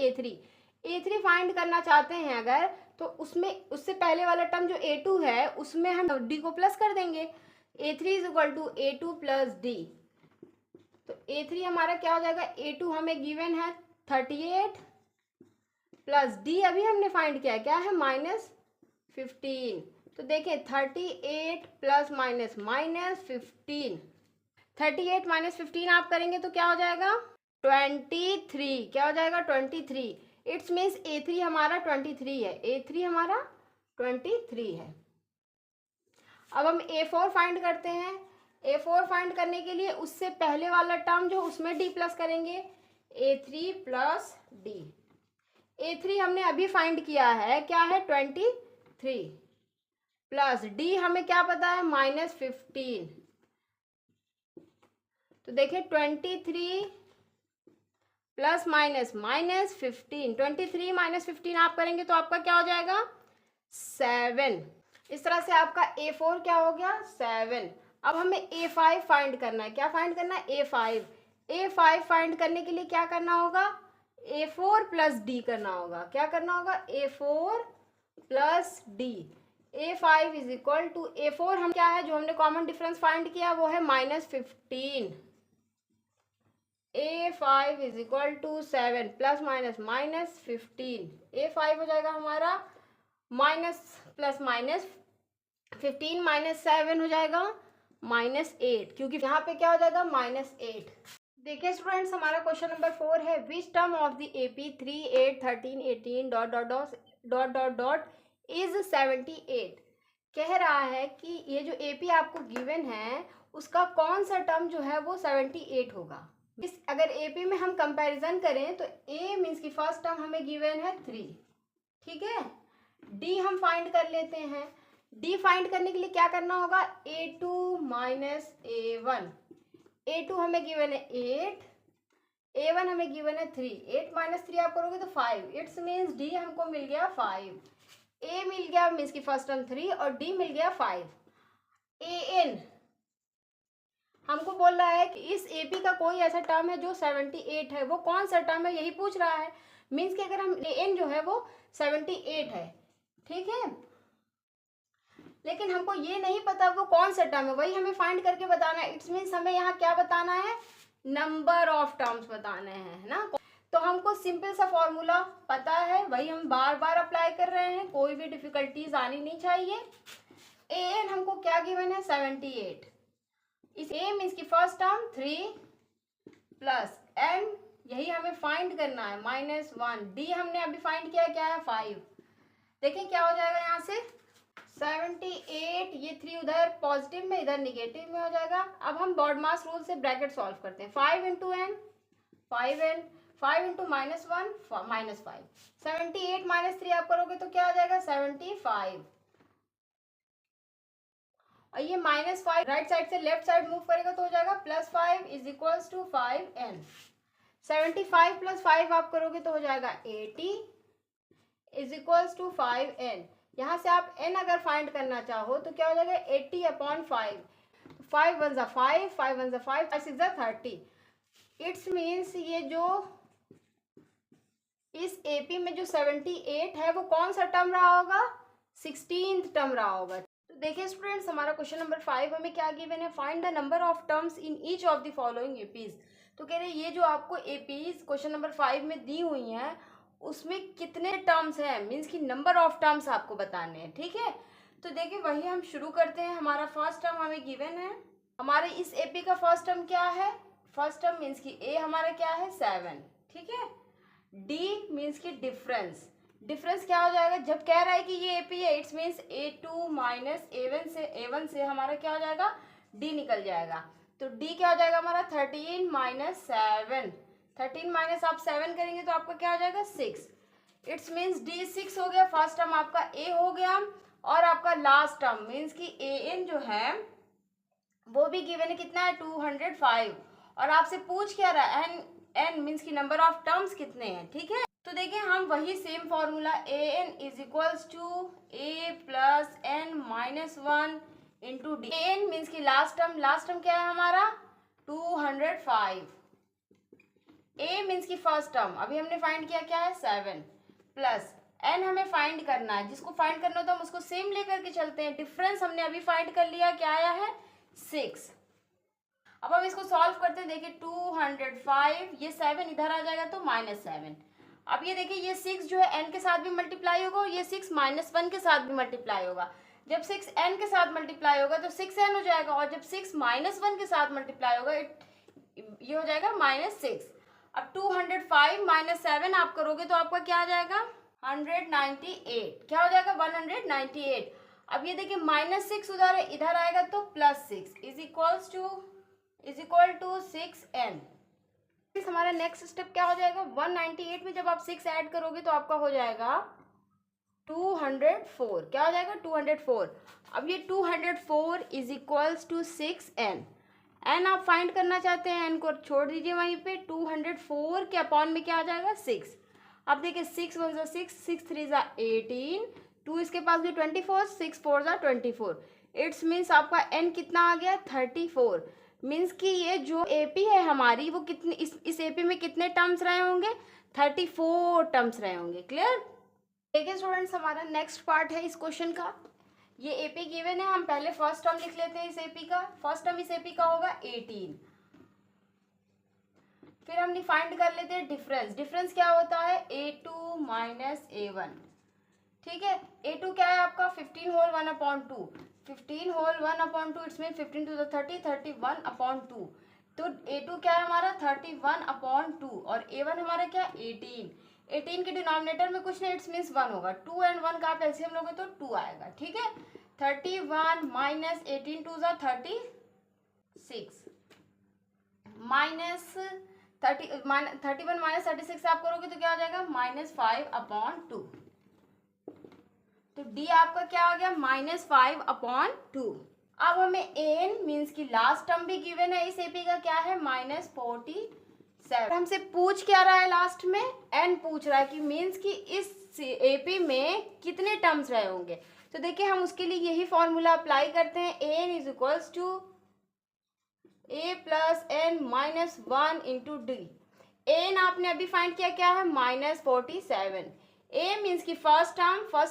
A3 फाइंड करना चाहते हैं अगर, तो उसमें उससे पहले वाला टर्म जो A2 है उसमें हम D को प्लस कर देंगे। A3 is equal to A2 plus D। तो A3 हमारा क्या हो जाएगा? A2 हमें गिवन है 38 प्लस D अभी हमने फाइंड किया, क्या है? -15। तो देखिए 38 प्लस माइनस -15, 38 माइनस 15 आप करेंगे तो क्या हो जाएगा? 23। क्या हो जाएगा? 23। इट्स मीन्स A3 हमारा 23 है, A3 हमारा 23 है। अब हम A4 फाइंड करते हैं। A4 फाइंड करने के लिए उससे पहले वाला टर्म जो उसमें D प्लस करेंगे, A3 प्लस D। A3 हमने अभी फाइंड किया है, क्या है? 23 प्लस D हमें क्या पता है? -15। तो देखिए 23 प्लस माइनस -15, 23 माइनस 15 आप करेंगे तो आपका क्या हो जाएगा? 7। इस तरह से आपका A4 क्या हो गया? 7। अब हमें A5 फाइंड करना है। क्या फाइंड करना है? A5 फाइंड करने के लिए क्या करना होगा? A4 प्लस D करना होगा। क्या करना होगा? A4 plus D। A5 is equal to A4 हम क्या है जो हमने कॉमन डिफरेंस फाइंड किया वो है -15। A5 is equal to 7 plus minus -15। A5 हो जाएगा हमारा माइनस प्लस माइनस 15 माइनस 7 हो जाएगा -8, क्योंकि यहाँ पे क्या हो जाएगा? -8। देखिए स्टूडेंट्स, हमारा क्वेश्चन नंबर 4 है, which term of the AP 3, 8, 13, 18 dot dot dot dot dot is 78। कह रहा है कि ये जो AP आपको गिवन है उसका कौन सा टर्म जो है वो 78 होगा। इस अगर AP में हम कंपैरिजन करें तो A मीन्स की फर्स्ट टर्म हमें गिवन है 3, ठीक है। D हम फाइंड कर लेते हैं। D फाइंड करने के लिए क्या करना होगा? A2 minus A1। A2 हमें गिवन है 8, A1 हमें गिवन है 3। 8 माइनस 3 आप करोगे तो 5। इट्स मीन्स D हमको मिल गया 5। A मिल गया मीन्स की फर्स्ट टर्म 3 और D मिल गया 5। AN हमको बोल रहा है कि इस AP का कोई ऐसा टर्म है जो 78 है, वो कौन सा टर्म है यही पूछ रहा है। मीन्स कि अगर हम AN जो है वो 78 है, ठीक है, लेकिन हमको ये नहीं पता वो कौन सा टर्म है, वही हमें फाइंड करके बताना है। इट्स मीन्स हमें यहाँ क्या बताना है? नंबर ऑफ टर्म्स बताने हैं, है ना। तो हमको सिंपल सा फॉर्मूला पता है, वही हम बार बार अप्लाई कर रहे हैं, कोई भी डिफिकल्टीज आनी नहीं चाहिए। AN हमको क्या गिवन है? 78। इस A मीन्स की फर्स्ट टर्म 3 प्लस N, यही हमें फाइंड करना है, -1। D हमने अभी फाइंड किया, क्या है? 5। देखिए क्या हो जाएगा यहाँ से? 78, ये 3 उधर पॉजिटिव में इधर निगेटिव में हो जाएगा। अब हम बॉडमास रूल से ब्रैकेट सॉल्व करते हैं। 5 into N 5N, 5 into -1 -5। 78 minus 3 आप करोगे तो क्या आ जाएगा? 75। और ये -5 राइट साइड से लेफ्ट साइड मूव करेगा तो हो जाएगा +5 is equals to 5N। 75 plus 5 आप करोगे तो हो जाएगा 80 इज इक्वल्स टू 5N। यहाँ से आप N अगर फाइंड करना चाहो तो क्या हो जाएगा? 80/5। 5 1 ज़ा 5, 5 1 ज़ा 5, 5 6 ज़ा 30। इट्स मीन्स ये जो इस AP में जो 78 है वो कौन सा टर्म रहा होगा? 16th टर्म रहा होगा। तो देखिए स्टूडेंट्स, हमारा क्वेश्चन नंबर 5 हमें क्या गिवन है? Find the number of terms in each of the following APs। तो कह रहे हैं ये जो आपको APs क्वेश्चन नंबर 5 में दी हुई हैं उसमें कितने टर्म्स हैं, मीन्स की नंबर ऑफ टर्म्स आपको बताने हैं, ठीक है। तो देखिए वही हम शुरू करते हैं। हमारा फर्स्ट टर्म हमें गिवन है। हमारे इस AP का फर्स्ट टर्म क्या है? फर्स्ट टर्म मीन्स की A हमारा क्या है? 7, ठीक है। D मीन्स की डिफरेंस। डिफरेंस क्या हो जाएगा? जब कह रहा है कि ये AP है, it's means A2 minus A1 से हमारा क्या हो जाएगा? D निकल जाएगा। तो D क्या हो जाएगा हमारा? 13 माइनस 7। 13 माइनस आप 7 करेंगे तो आपका क्या हो जाएगा? 6। इट्स मीन्स D 6 हो गया। फर्स्ट टर्म आपका A हो गया और आपका लास्ट टर्म मीन्स की AN जो है वो भी गिवन है, कितना है? 205। और आपसे पूछ क्या रहा है? N मीन्स की नंबर ऑफ टर्म्स कितने हैं, ठीक है। तो देखिए हम वही same formula AN is equals to A plus N minus 1 into D. N means की लास्ट टर्म क्या है हमारा 205। ए मीन्स की फर्स्ट टर्म अभी हमने फाइंड किया क्या है 7 प्लस एन हमें फाइंड करना है। जिसको फाइंड करना होता है हम उसको सेम लेकर के चलते हैं। डिफरेंस हमने अभी फाइंड कर लिया, क्या आया है 6। अब हम इसको सॉल्व करते हैं। देखिए 205, ये 7 इधर आ जाएगा तो -7। अब ये देखिए ये 6 जो है n के साथ भी मल्टीप्लाई होगा और ये 6 -1 के साथ भी मल्टीप्लाई होगा। जब 6 n के साथ मल्टीप्लाई होगा तो 6n हो जाएगा और जब 6 -1 के साथ मल्टीप्लाई होगा ये हो जाएगा -6। अब 205 -7 आप करोगे तो आपका क्या आ जाएगा 198। क्या हो जाएगा 198। अब ये देखिए -6 उधर इधर आएगा तो +6 इज इक्वल टू 6n। हमारा नेक्स्ट स्टेप क्या हो जाएगा 198 में जब आप 6 ऐड करोगे तो आपका हो जाएगा 204। क्या हो जाएगा 204। अब ये 204 is equals to 6n। N आप फाइंड करना चाहते हैं, एन को छोड़ दीजिए वहीं पे। 204 के अपॉन में क्या आ जाएगा 6। अब देखिए 6 1 ज़ा 6, 6 3 ज़ा 18, 2 इसके पास भी 24, 6 4 ज़ा 24। इट्स मीन्स आपका एन कितना आ गया 34। मीन्स कि ये जो एपी है हमारी वो कितनी इस एपी में कितने टर्म्स रहे होंगे 34 टर्म्स रहे होंगे। क्लियर। देखिए स्टूडेंट्स हमारा नेक्स्ट पार्ट है इस क्वेश्चन का। ये एपी गिवन है, हम पहले फर्स्ट टर्म लिख लेते हैं इस एपी का। फर्स्ट टर्म इस एपी का होगा 18। फिर हम डिफाइंड कर लेते हैं डिफरेंस। डिफरेंस क्या होता है a2 माइनस a1। ठीक है, a2 क्या है आपका 15 whole 1/2। 15 whole 1/2 it's mean 15 to the 30, 31/2। तो a2 क्या है हमारा 31/2 और a1 हमारा क्या 18। 18 के डिनोमिनेटर में कुछ नहीं, इट्स मीन्स 1 होगा। 2 और 1 का आप एलसीएम लोगे तो 2 आएगा। ठीक है, 31 माइनस 18 2 ज़ा 36 माइनस 31 माइनस 36 आप करोगे तो क्या आ जाएगा -5/2। तो डी आपका क्या आ गया -5/2। अब हमें एन मीन्स की लास्ट टर्म भी गिवन है इस एपी का, क्या है -47। हमसे पूछ क्या रहा है लास्ट में एन पूछ रहा है कि मीन्स कि इस एपी में कितने टर्म्स रहे होंगे। तो देखिए हम उसके लिए यही फॉर्मूला अप्लाई करते हैं। N is equals to a plus N minus 1 into D. N आपने अभी फाइंड किया क्या है -47। a मीन्स की फर्स्ट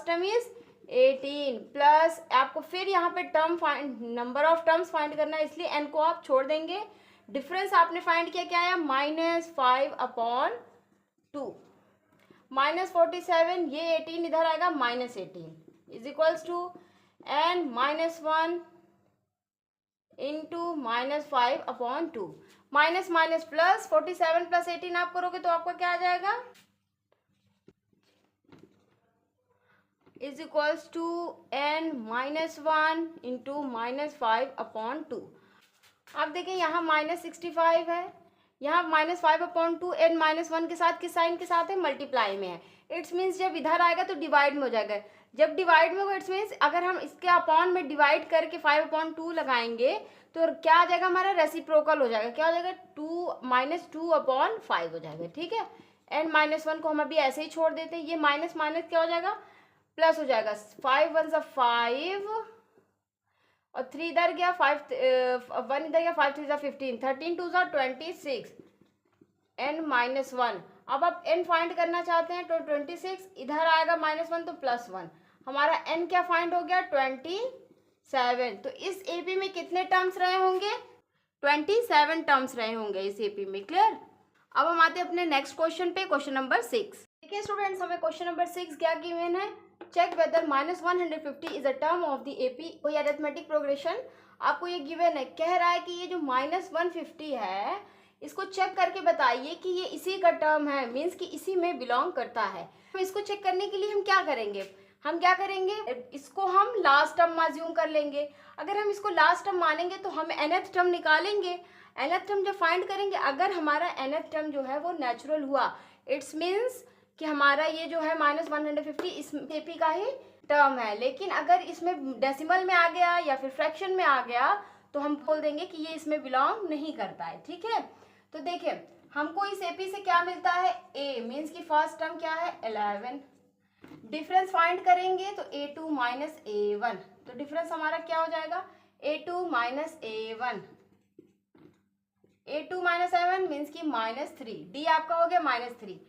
टर्म इज 18 प्लस आपको फिर यहाँ पे नंबर ऑफ टर्म्स फाइंड करना है, इसलिए n को आप छोड़ देंगे। डिफरेंस आपने फाइंड किया क्या है -5/2 -47। ये 18 इधर आएगा -18 is equals to n -1 into -5/2। Minus minus plus 47 plus 18 आप करोगे तो आपका क्या आ जाएगा is equals to n -1 into -5/2। आप देखिए यहाँ -65 है, यहाँ -5/2 n -1 के साथ किस साइन के साथ है मल्टीप्लाई में है। इट्स मीन्स जब इधर आएगा तो डिवाइड में हो जाएगा। जब डिवाइड में होगा इट्स मीन्स अगर हम इसके अपॉन में डिवाइड करके 5/2 लगाएंगे तो क्या आ जाएगा हमारा रेसिप्रोकल हो जाएगा। क्या हो जाएगा 2-2/5 हो जाएगा। ठीक है, n -1 को हम अभी ऐसे ही छोड़ देते हैं। ये माइनस माइनस क्या हो जाएगा प्लस हो जाएगा। 5 1 ज़ा 5 और 3 इधर गया 5 1 इधर गया 5 3 ज़ा 15 13 2 ज़ा 26 n -1। अब आप n फाइंड करना चाहते हैं तो 26 इधर आएगा -1 तो +1। हमारा n क्या फाइंड हो गया 27। तो इस एपी में कितने टर्म्स रहे होंगे 27 टर्म्स रहे होंगे इस एपी में। क्लियर। अब हम आते हैं अपने नेक्स्ट क्वेश्चन पे, क्वेश्चन नंबर 6। देखिए स्टूडेंट्स हमें क्वेश्चन नंबर 6 क्या गिवन है, check whether -150 is a term of the AP. कोई अरिथमेटिक प्रोग्रेशन आपको ये गिवन है, कह रहा है कि ये जो -150 है इसको चेक करके बताइए कि ये इसी का टर्म है, मीन्स कि इसी में बिलोंग करता है। हम इसको चेक करने के लिए हम क्या करेंगे इसको हम लास्ट टर्म माज्यूम कर लेंगे। अगर हम इसको लास्ट टर्म मानेंगे तो हम nth टर्म निकालेंगे। nth टर्म जब फाइंड करेंगे अगर हमारा nth टर्म जो है वो नेचुरल हुआ इट्स मीन्स कि हमारा ये जो है -150 इस एपी का ही टर्म है। लेकिन अगर इसमें डेसिमल में आ गया या फिर फ्रैक्शन में आ गया तो हम बोल देंगे कि ये इसमें बिलोंग नहीं करता है। ठीक है, तो देखिए हमको इस एपी से क्या मिलता है a मीन्स की फर्स्ट टर्म क्या है 11। डिफरेंस फाइंड करेंगे तो a2 माइनस a1, तो डिफरेंस हमारा क्या हो जाएगा A2 minus A1, A2 minus A1 means की -3, D आपका हो गया -3।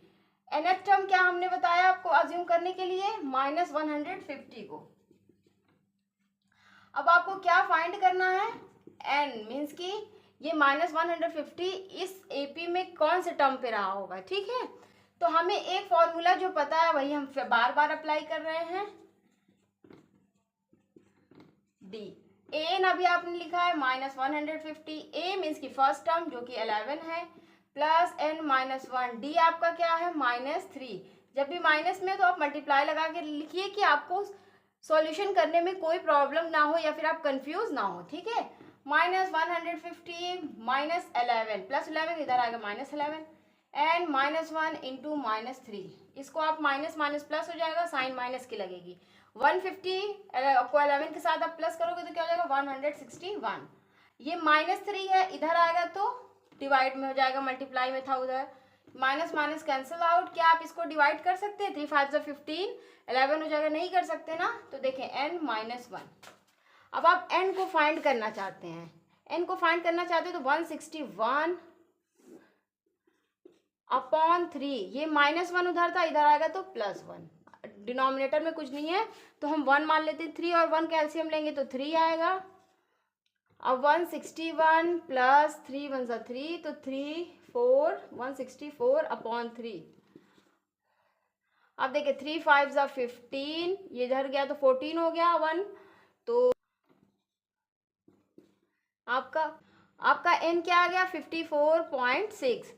nth टर्म क्या हमने बताया आपको अज्यूम करने के लिए, -150 को। अब आपको क्या फाइंड करना है, n मीन्स की ये -150 इस AP में कौन से टर्म पे रहा होगा, ठीक है। तो हमें एक फॉर्मूला जो पता है वही हम बार बार अप्लाई कर रहे हैं, D। an अभी आपने लिखा है -150, a मीन्स की फर्स्ट टर्म जो कि 11 है, प्लस n-1, d आपका क्या है -3। जब भी माइनस में तो आप मल्टीप्लाई लगा के लिखिए कि आपको सॉल्यूशन करने में कोई प्रॉब्लम ना हो या फिर आप कंफ्यूज ना हो, ठीक है। -150 -11 प्लस 11 इधर आएगा -11 एंड -1 इंटू -3, इसको आप माइनस माइनस प्लस हो जाएगा, साइन माइनस की लगेगी। 150 को 11 के साथ आप प्लस करोगे तो क्या हो जाएगा 161। ये -3 है, इधर आएगा तो डिवाइड में हो जाएगा, मल्टीप्लाई में था उधर, माइनस माइनस कैंसिल आउट। क्या आप इसको डिवाइड कर सकते हैं, 3 5 15, 11 हो जाएगा, नहीं कर सकते ना। तो देखें n-1। अब आप n को फाइंड करना चाहते हैं, n को फाइंड करना चाहते हैं तो 161 अपॉन 3, ये -1 उधर था, इधर आएगा तो +1, डिनोमिनेटर में कुछ नहीं है तो हम 1 मान लेते हैं। 3 और 1 का एलसीएम लेंगे तो 3 आएगा। अब 161 प्लस 3 1 सा 3, तो 164 अपॉन 3। अब देखिए 3 5 सा 15, ये इधर गया तो 14 हो गया 1, तो आपका n क्या आ गया 54.6।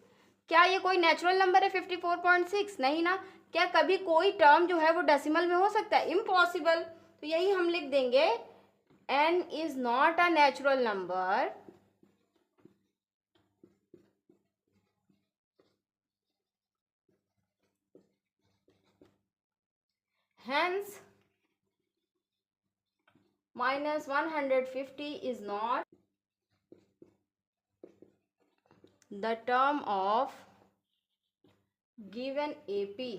क्या ये कोई नेचुरल नंबर है 54.6? नहीं ना। क्या कभी कोई टर्म जो है वो डेसिमल में हो सकता है? इम्पॉसिबल। तो यही हम लिख देंगे, n is not a natural number, hence -150 is not the term of given AP।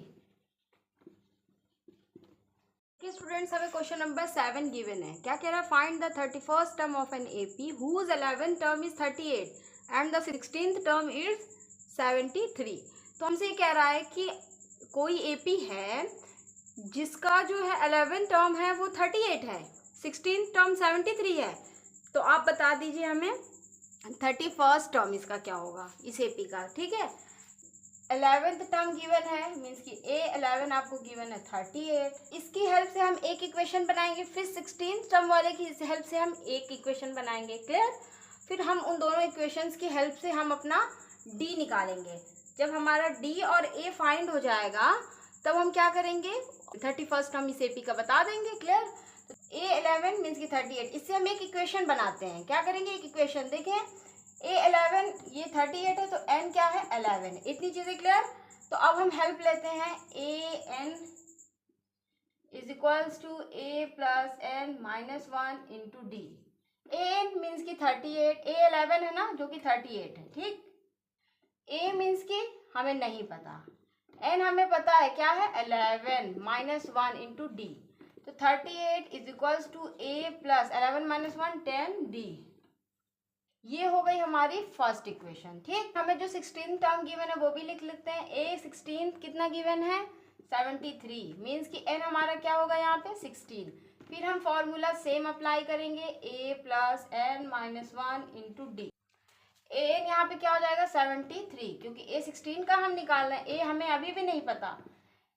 Students हमें क्वेश्चन नंबर 7 गिवन है। क्या कह रहा है, find the 31st term of an AP whose 11th term is 38 and the 16th term is 73। तो हमसे ये कह रहा है कि कोई AP है जिसका जो है 11th टर्म है वो 38 है, 16th टर्म 73 है। तो आप बता दीजिए हमें 31st टर्म इसका क्या होगा, इस AP का, ठीक है। 11th टर्म गिवन है, मीन्स कि A11 आपको गिवन है 38। इसकी हेल्प से हम एक इक्वेशन बनाएंगे, फिर 16th टर्म वाले की हेल्प से हम एक इक्वेशन बनाएंगे, क्लियर। फिर हम उन दोनों इक्वेशंस की हेल्प से हम अपना D निकालेंगे। जब हमारा D और A फाइंड हो जाएगा तब हम क्या करेंगे, 31st टर्म इस AP का बता देंगे, क्लियर। तो A11 मीन्स की 38, इससे हम एक इक्वेशन बनाते हैं। क्या करेंगे, एक इक्वेशन देखें, A11 ये 38 है तो n क्या है 11, इतनी चीजें क्लियर। तो अब हम हेल्प लेते हैं, an is equals to a plus n minus 1 into D. an means की 38, A11 है ना जो कि 38 है, ठीक। a मीन्स की हमें नहीं पता, n हमें पता है क्या है 11 माइनस 1 इंटू डी। तो 38 is equals to a plus 11 minus 1 10 d। ये हो गई हमारी फर्स्ट इक्वेशन, ठीक। हमें जो 16th टर्म गिवन है वो भी लिख लेते हैं। A16 कितना गिवन है 73, मीन्स कि n हमारा क्या होगा यहाँ पे 16। फिर हम फॉर्मूला सेम अप्लाई करेंगे, a plus n minus 1 into D. n यहाँ पे क्या हो जाएगा 73, क्योंकि A16 का हम निकाल रहे हैं, a हमें अभी भी नहीं पता।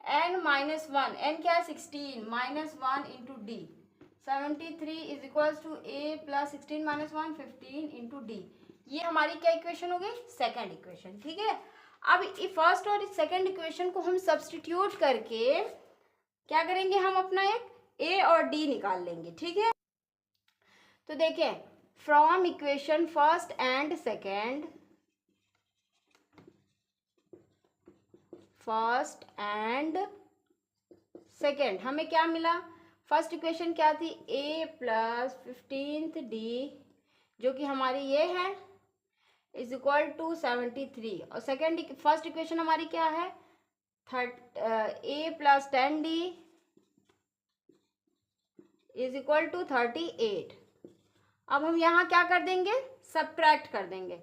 n माइनस 1, n क्या है 16 minus 1 into D. 73 is equals to a plus 16 minus 1 15 into D. ये हमारी क्या इक्वेशन हो गई, सेकेंड इक्वेशन, ठीक है। अब फर्स्ट और सेकेंड इक्वेशन को हम सब्सटीट्यूट करके क्या करेंगे, हम अपना एक a और d निकाल लेंगे, ठीक है। तो देखें, from equation first and second, first and second हमें क्या मिला, फर्स्ट इक्वेशन क्या थी a प्लस 15th d जो कि हमारी ये है इज इक्वल टू 73, और सेकेंड फर्स्ट इक्वेशन हमारी क्या है a plus 10d is equal to 38। अब हम यहाँ क्या कर देंगे, सब्ट्रैक्ट कर देंगे।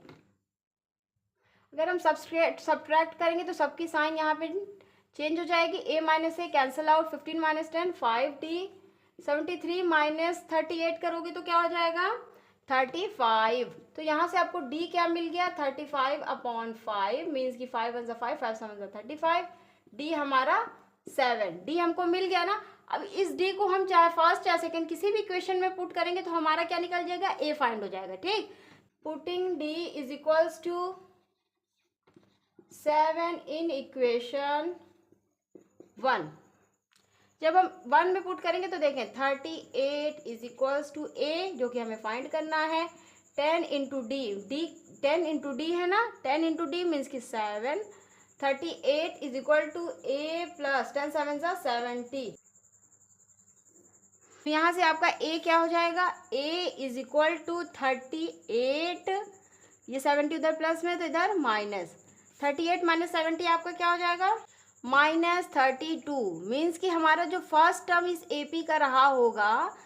अगर हम सब्ट्रैक्ट करेंगे तो सबकी साइन यहाँ पे चेंज हो जाएगी। a minus A cancel out, 15 minus 10 5d, 73 minus 38 करोगे तो क्या हो जाएगा 35। तो यहाँ से आपको d क्या मिल गया 35/5 मीन्स की 5 1 5 5 7 35, d हमारा 7, d हमको मिल गया ना। अब इस d को हम चाहे फर्स्ट या सेकंड किसी भी इक्वेशन में पुट करेंगे तो हमारा क्या निकल जाएगा, a फाइंड हो जाएगा। ठीक, putting d is equals to 7 in equation 1। जब हम 1 में पुट करेंगे तो देखें 38 इज इक्वल्स टू a जो कि हमें फाइंड करना है, 10 इंटू डी, 10 इंटू डी है ना, 10 इंटू डी मीन्स की 7, 38 is equal to a plus 10 7 सा 70। यहाँ से आपका a क्या हो जाएगा, a इज इक्वल टू 38, ये 70 उधर प्लस में तो इधर माइनस, 38 माइनस 70 आपका क्या हो जाएगा -32। मीन्स कि हमारा जो फर्स्ट टर्म इस AP का रहा होगा,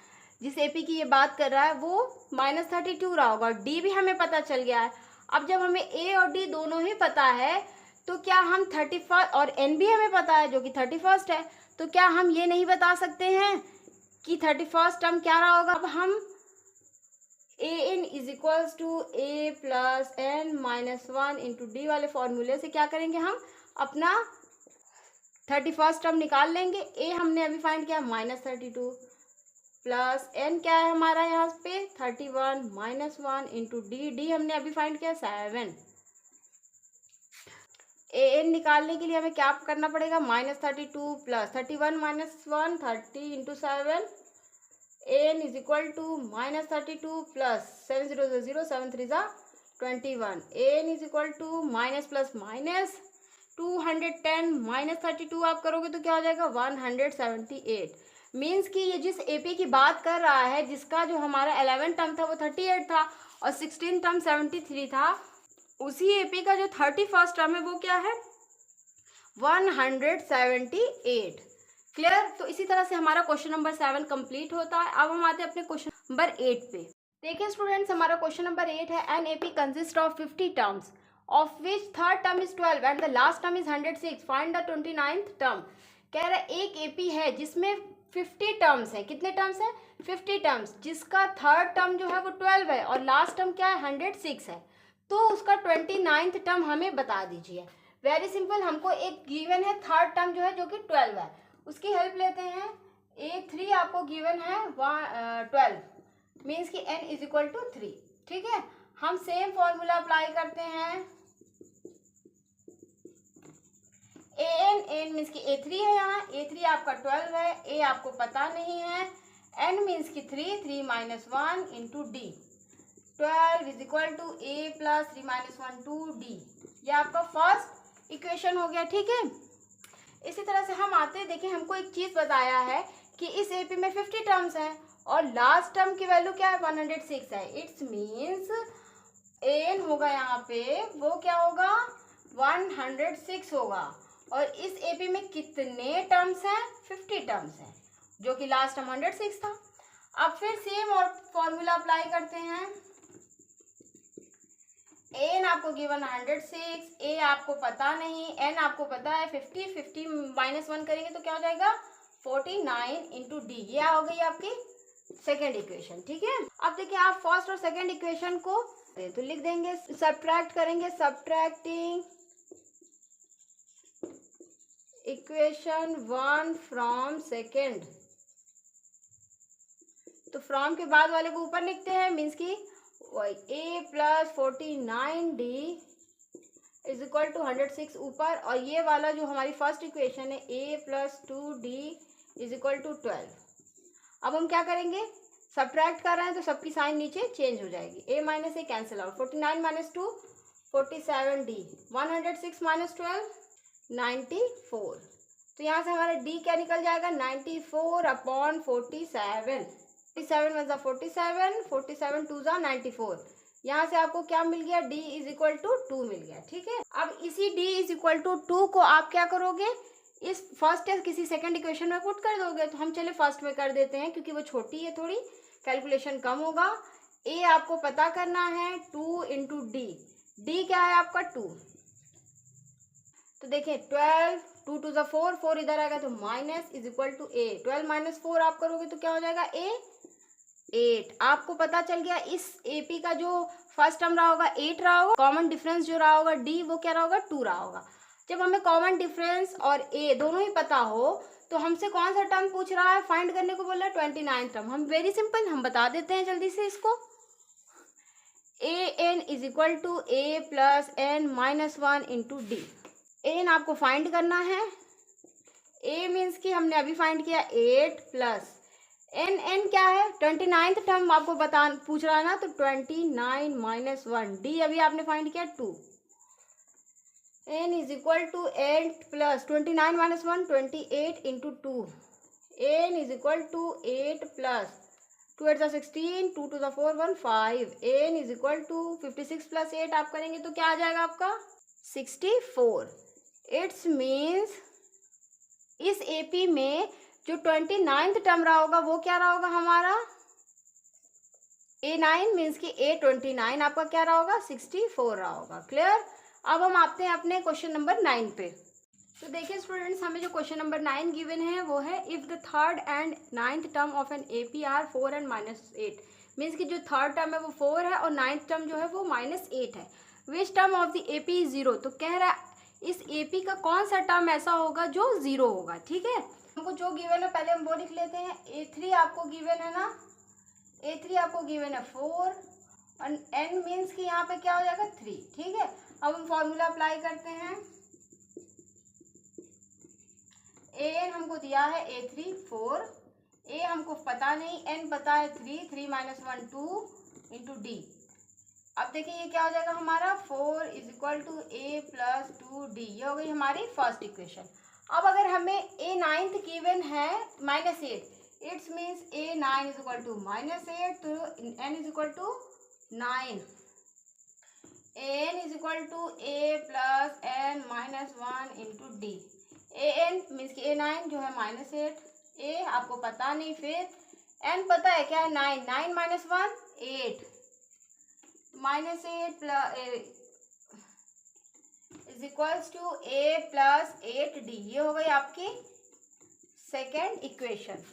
जिस AP की ये बात कर रहा है वो -32 रहा होगा। D भी हमें पता चल गया है। अब जब हमें A और D दोनों ही पता है तो क्या हम 31 और N भी हमें पता है जो कि 31 है, तो क्या हम ये नहीं बता सकते हैं कि 31 टर्म क्या रहा होगा। अब हम an is equals to a plus n minus 1 into D वाले फॉर्मूले से क्या करेंगे, हम अपना 31 टर्म निकाल लेंगे। a हमने अभी फाइंड किया -32 प्लस n क्या है हमारा यहाँ पे 31 माइनस 1 इंटू डी हमने अभी फाइंड किया 7। an निकालने के लिए हमें क्या करना पड़ेगा, -32 plus 31 minus 1 30 into 7, an is equal to -32 plus 7 0 0 7 3 21, an is equal to minus plus minus 210 -32 आप करोगे तो क्या हो जाएगा 178। मीन्स कि ये जिस AP की बात कर रहा है, जिसका जो हमारा 11 टर्म था वो 38 था और 16 टर्म 73 था, उसी AP का जो 31 टर्म है वो क्या है 178। क्लियर। तो इसी तरह से हमारा क्वेश्चन नंबर 7 कंप्लीट होता है। अब हम आते हैं अपने क्वेश्चन नंबर 8 पे। देखिए स्टूडेंट्स, हमारा क्वेश्चन नंबर 8 है, an AP consist of 50 terms of which third term is 12 and the last term is 106, find the 29th term. कह रहा है एक AP है जिसमें 50 टर्म्स हैं। कितने टर्म्स हैं 50 टर्म्स, जिसका थर्ड टर्म जो है वो 12 है और लास्ट टर्म क्या है 106 है। तो उसका 29th टर्म हमें बता दीजिए। वेरी सिंपल, हमको एक गिवन है थर्ड टर्म जो है जो कि 12 है, उसकी हेल्प लेते हैं। A3 आपको गिवन है 12 मीन्स कि n इज इक्वल टू 3। ठीक है, हम सेम फॉर्मूला अप्लाई करते हैं। an मीन्स कि A3 है, यहाँ A3 आपका 12 है, A आपको पता नहीं है, n मीन्स कि 3 minus 1 into D, 12 is equal to A plus 3 minus 1 2d। ये आपका फर्स्ट इक्वेशन हो गया। ठीक है, इसी तरह से हम आते हैं। देखिए, हमको एक चीज़ बताया है कि इस AP में 50 टर्म्स हैं और लास्ट टर्म की वैल्यू क्या है 106 है। इट्स मीन्स an होगा यहाँ पे वो क्या होगा 106 होगा। और इस AP में कितने टर्म्स हैं 50 टर्म्स हैं, जो कि लास्ट टर्म 106 था। अब फिर सेम और फॉर्मूला अप्लाई करते हैं। n आपको गिवन 106, a आपको पता नहीं, n आपको पता है 50 माइनस 1 करेंगे तो क्या हो जाएगा 49 इंटू डी। ये हो गई आपकी सेकेंड इक्वेशन। ठीक है, अब देखिए आप फर्स्ट और सेकेंड इक्वेशन को तो लिख देंगे, सब्ट्रैक्ट करेंगे, सब्ट्रैक्टिंग इक्वेशन 1 फ्रॉम सेकेंड। तो फ्रॉम के बाद वाले को ऊपर लिखते हैं, मीन्स की a plus 49d is equal to 106 ऊपर, और ये वाला जो हमारी फर्स्ट इक्वेशन है a plus 2d is equal to 12। अब हम क्या करेंगे, सब्ट्रैक्ट कर रहे हैं तो सबकी साइन नीचे चेंज हो जाएगी, a minus a cancel out, 49 minus 2 47d, 106 minus 12 94। तो यहाँ से हमारा d क्या निकल जाएगा 94/47। 47 वन 47, 47 टू 94। यहाँ से आपको क्या मिल गया d इज इक्वल टू 2 मिल गया। ठीक है, अब इसी d इज इक्वल टू 2 को आप क्या करोगे, इस फर्स्ट या किसी सेकंड इक्वेशन में पुट कर दोगे। तो हम चले फर्स्ट में कर देते हैं क्योंकि वो छोटी है, थोड़ी कैलकुलेशन कम होगा। ए आपको पता करना है 2 इंटू डी। डी क्या है आपका 2। तो देखिए 12, 2 टू ज़ा 4, 4 इधर आएगा तो minus is equal to A. 12 minus 4 आप करोगे तो क्या हो जाएगा ए 8। आपको पता चल गया इस एपी का जो फर्स्ट टर्म रहा होगा 8 रहा होगा, कॉमन डिफरेंस जो रहा होगा डी वो क्या रहा होगा 2 रहा होगा। जब हमें कॉमन डिफरेंस और ए दोनों ही पता हो तो हमसे कौन सा टर्म पूछ रहा है फाइंड करने को बोला है 29 टर्म। हम वेरी सिंपल हम बता देते हैं जल्दी से इसको। A N is equal to a plus N minus 1 into D. N आपको फाइंड करना है। ए मीन्स कि हमने अभी फाइंड किया 8 प्लस एन। एन क्या है 29th टर्म आपको पूछ रहा है ना, तो 29 माइनस 1। डी अभी आपने फाइंड किया 2। N is equal to 8 plus 29 minus 1 28 into 2। N is equal to 8 plus 2 8 16, 2 2 4 1 5। N is equal to 56 plus 8 आप करेंगे तो क्या आ जाएगा आपका 64। इट्स मीन्स इस एपी में जो 29th टर्म रहा होगा वो क्या रहा होगा हमारा A9 मीन्स कि A29 आपका क्या रहा होगा 64 रहा होगा। क्लियर। अब हम आते हैं अपने क्वेश्चन नंबर 9 पे। तो देखिए स्टूडेंट्स, हमें जो क्वेश्चन नंबर 9 गिवन है वो है if the third and 9th term of an AP are 4 and -8। मीन्स कि जो थर्ड टर्म है वो 4 है और 9th टर्म जो है वो -8 है। Which term of the AP is 0। तो कह रहा है इस AP का कौन सा टर्म ऐसा होगा जो 0 होगा। ठीक है, हमको जो गिवन है पहले हम वो लिख लेते हैं। A3 आपको गिवन है ना, A3 आपको गिवन है 4 और n मीन्स कि यहाँ पे क्या हो जाएगा 3। ठीक है, अब हम फॉर्मूला अप्लाई करते हैं। an हमको दिया है A3 4, a हमको पता नहीं, n पता है 3, 3 माइनस 1 2 इंटू डी। अब देखिए ये क्या हो जाएगा हमारा 4 is equal to a plus 2d। ये हो गई हमारी फर्स्ट इक्वेशन। अब अगर हमें A9 गिवन है -8, it's means A9 is equal to -8, तो n is equal to 9। an is equal to a plus n minus 1 into D. an means कि A9 जो है -8, a आपको पता नहीं, फिर n पता है क्या है 9, 9 minus 1 8, -8 plus is equals to a plus 8d। ये हो गई आपकी सेकेंड इक्वेशन।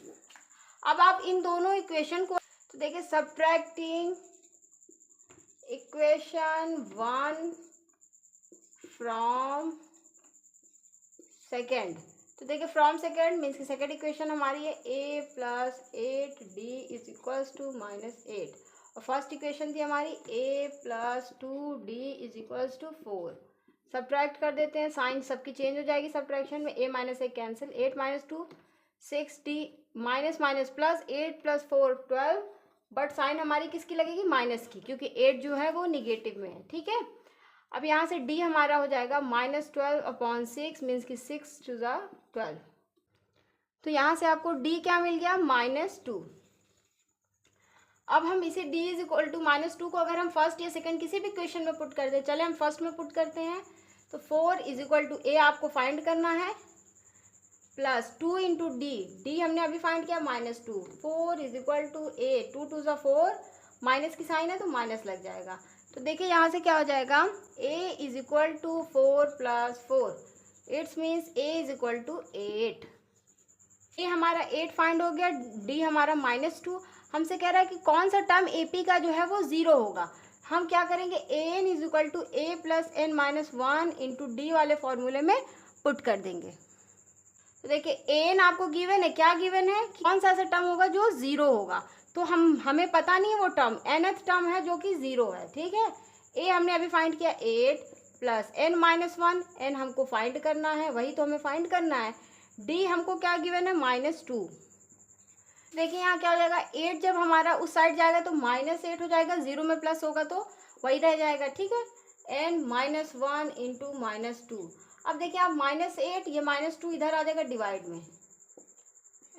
अब आप इन दोनों इक्वेशन को तो देखिए सब्ट्रैक्टिंग इक्वेशन 1 फ्रॉम सेकेंड। तो देखिए फ्रॉम सेकेंड मीन्स की सेकेंड इक्वेशन हमारी है a plus 8d is equals to -8 और फर्स्ट इक्वेशन थी हमारी a plus 2d is equals to 4। Subtract कर देते हैं, साइन सबकी चेंज हो जाएगी सब्ट्रैक्शन में। a minus 1 cancel, 8 minus 2 6d minus minus plus 8 plus 4 12, but sign हमारी किसकी लगेगी माइनस की, क्योंकि 8 जो है वो निगेटिव में है। ठीक है, अब यहाँ से d हमारा हो जाएगा -12/6 मीन्स कि 6 टू ज़ा 12। तो यहाँ से आपको d क्या मिल गया -2। अब हम इसे d इज इक्वल टू -2 को अगर हम फर्स्ट या सेकंड किसी भी इक्वेशन में पुट कर दें, चले हम फर्स्ट में पुट करते हैं, तो 4 इज इक्वल टू a आपको फाइंड करना है प्लस 2 इंटू डी हमने अभी फाइंड किया -2। 4 is equal to a, 2 two ज़ा 4, माइनस की साइन है तो माइनस लग जाएगा। तो देखिए यहाँ से क्या हो जाएगा a is equal to 4 plus 4, it's means a is equal to 8। ये हमारा 8 फाइंड हो गया, d हमारा -2। हमसे कह रहा है कि कौन सा टर्म AP का जो है वो 0 होगा। हम क्या करेंगे an is equal to a plus n minus 1 into D वाले फॉर्मूले में पुट कर देंगे। तो देखिए an आपको गिवन है, क्या गिवन है कि कौन सा ऐसा टर्म होगा जो 0 होगा। तो हमें पता नहीं है वो टर्म, nth टर्म है जो कि 0 है। ठीक है, a हमने अभी फाइंड किया 8 प्लस n माइनस 1, n हमको फाइंड करना है, वही तो हमें फाइंड करना है। d हमको क्या गिवन है -2। देखिए यहाँ क्या हो जाएगा 8 जब हमारा उस साइड जाएगा तो -8 हो जाएगा, 0 में प्लस होगा तो वही रह जाएगा। ठीक है, n माइनस 1 इंटू -2। अब देखिए आप -8, ये -2 इधर आ जाएगा डिवाइड में,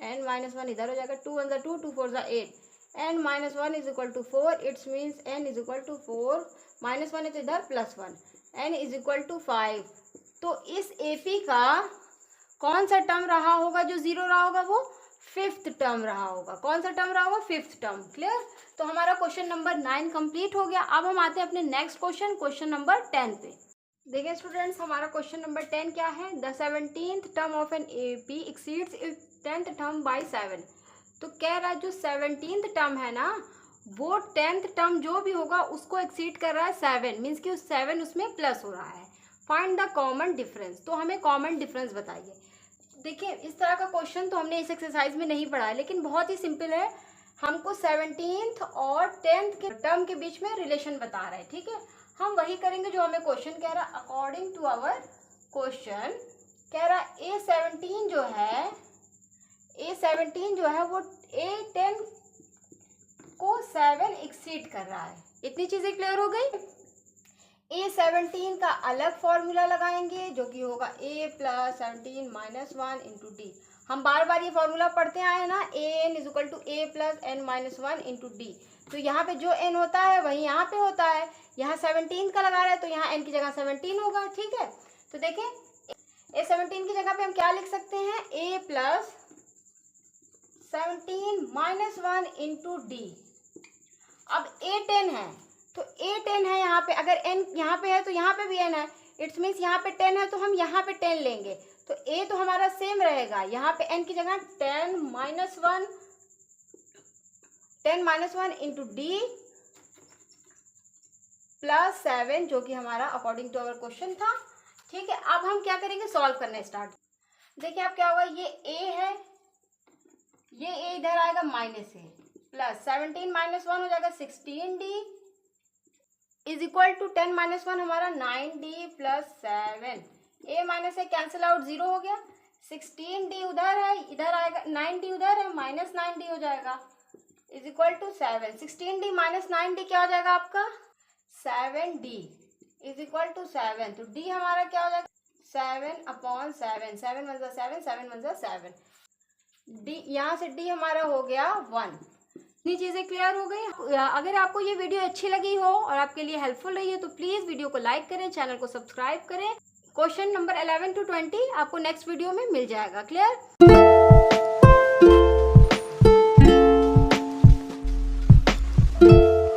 n माइनस 1 इधर हो जाएगा, 2 1 2 2 4 8, n minus 1 is equal to 4। It's means n is equal to 4, -1 है तो इधर +1, n इज इक्वल टू 5। तो इस AP का कौन सा टर्म रहा होगा जो 0 रहा होगा, वो फिफ्थ टर्म रहा होगा। कौन सा टर्म रहा होगा? Fifth term. क्लियर? तो हमारा क्वेश्चन नंबर 9 कंप्लीट हो गया। अब हम आते हैं अपने नेक्स्ट क्वेश्चन, क्वेश्चन नंबर 10 पे। देखिए स्टूडेंट्स, हमारा क्वेश्चन नंबर 10 क्या है? The 17th term of an AP exceeds its 10th term by 7। तो कह रहा है जो 17th टर्म है ना, वो 10th टर्म जो भी होगा उसको एक्सीड कर रहा है 7, मीन्स कि उस 7 उसमें प्लस हो रहा है। Find the common difference. तो हमें कॉमन डिफरेंस बताइए। देखिए इस तरह का क्वेश्चन तो हमने इस एक्सरसाइज में नहीं पढ़ा है, लेकिन बहुत ही सिंपल है। हमको 17th और 10th के टर्म के बीच में रिलेशन बता रहा है। ठीक है, हम वही करेंगे जो हमें क्वेश्चन कह रहा है। अकॉर्डिंग टू आवर क्वेश्चन कह रहा है A17 जो है, A17 जो है वो A10 को 7 एक्सीड कर रहा है। इतनी चीजें क्लियर हो गई। A17 का अलग फॉर्मूला लगाएंगे जो कि होगा A + 17 - 1 × D। हम बार बार ये फॉर्मूला पढ़ते आए हैं ना, AN = A + n - 1 × D। तो यहाँ पे जो n होता है वही यहाँ पे होता है। यहाँ 17 का लगा रहा है तो यहाँ n की जगह 17 होगा। ठीक है, तो देखें A17 की जगह पे हम क्या लिख सकते हैं? A + 17 - 1 × D। अब A10 है तो A10 है यहाँ पे, अगर n यहाँ पे है तो यहाँ पे भी n है। इट्स मीन्स यहाँ पे 10 है तो हम यहाँ पे 10 लेंगे, तो A तो हमारा सेम रहेगा। यहाँ पे n की जगह 10 - 1 × D + 7 जो कि हमारा अकॉर्डिंग टू अवर क्वेश्चन था। ठीक है, अब हम क्या करेंगे? सॉल्व करना स्टार्ट। देखिए अब क्या होगा, ये A है, ये A इधर आएगा -A प्लस 17 - 1 हो जाएगा 16D इज इक्वल टू 10 - 1 हमारा 9D + 7। A - A cancel out, 0 हो गया। 16D उधर है, इधर आएगा, 9D उधर है, -9D हो जाएगा is equal to 7। 16D - 9D क्या हो जाएगा आपका? 7D is equal to 7। तो D हमारा क्या हो जाएगा? 7/7। 7 × 7, 7 × 7। D यहाँ से D हमारा हो गया 1। इतनी चीज़ें क्लियर हो गई। अगर आपको ये वीडियो अच्छी लगी हो और आपके लिए हेल्पफुल रही है तो प्लीज़ वीडियो को लाइक करें, चैनल को सब्सक्राइब करें। क्वेश्चन नंबर 11 to 20 आपको नेक्स्ट वीडियो में मिल जाएगा। क्लियर?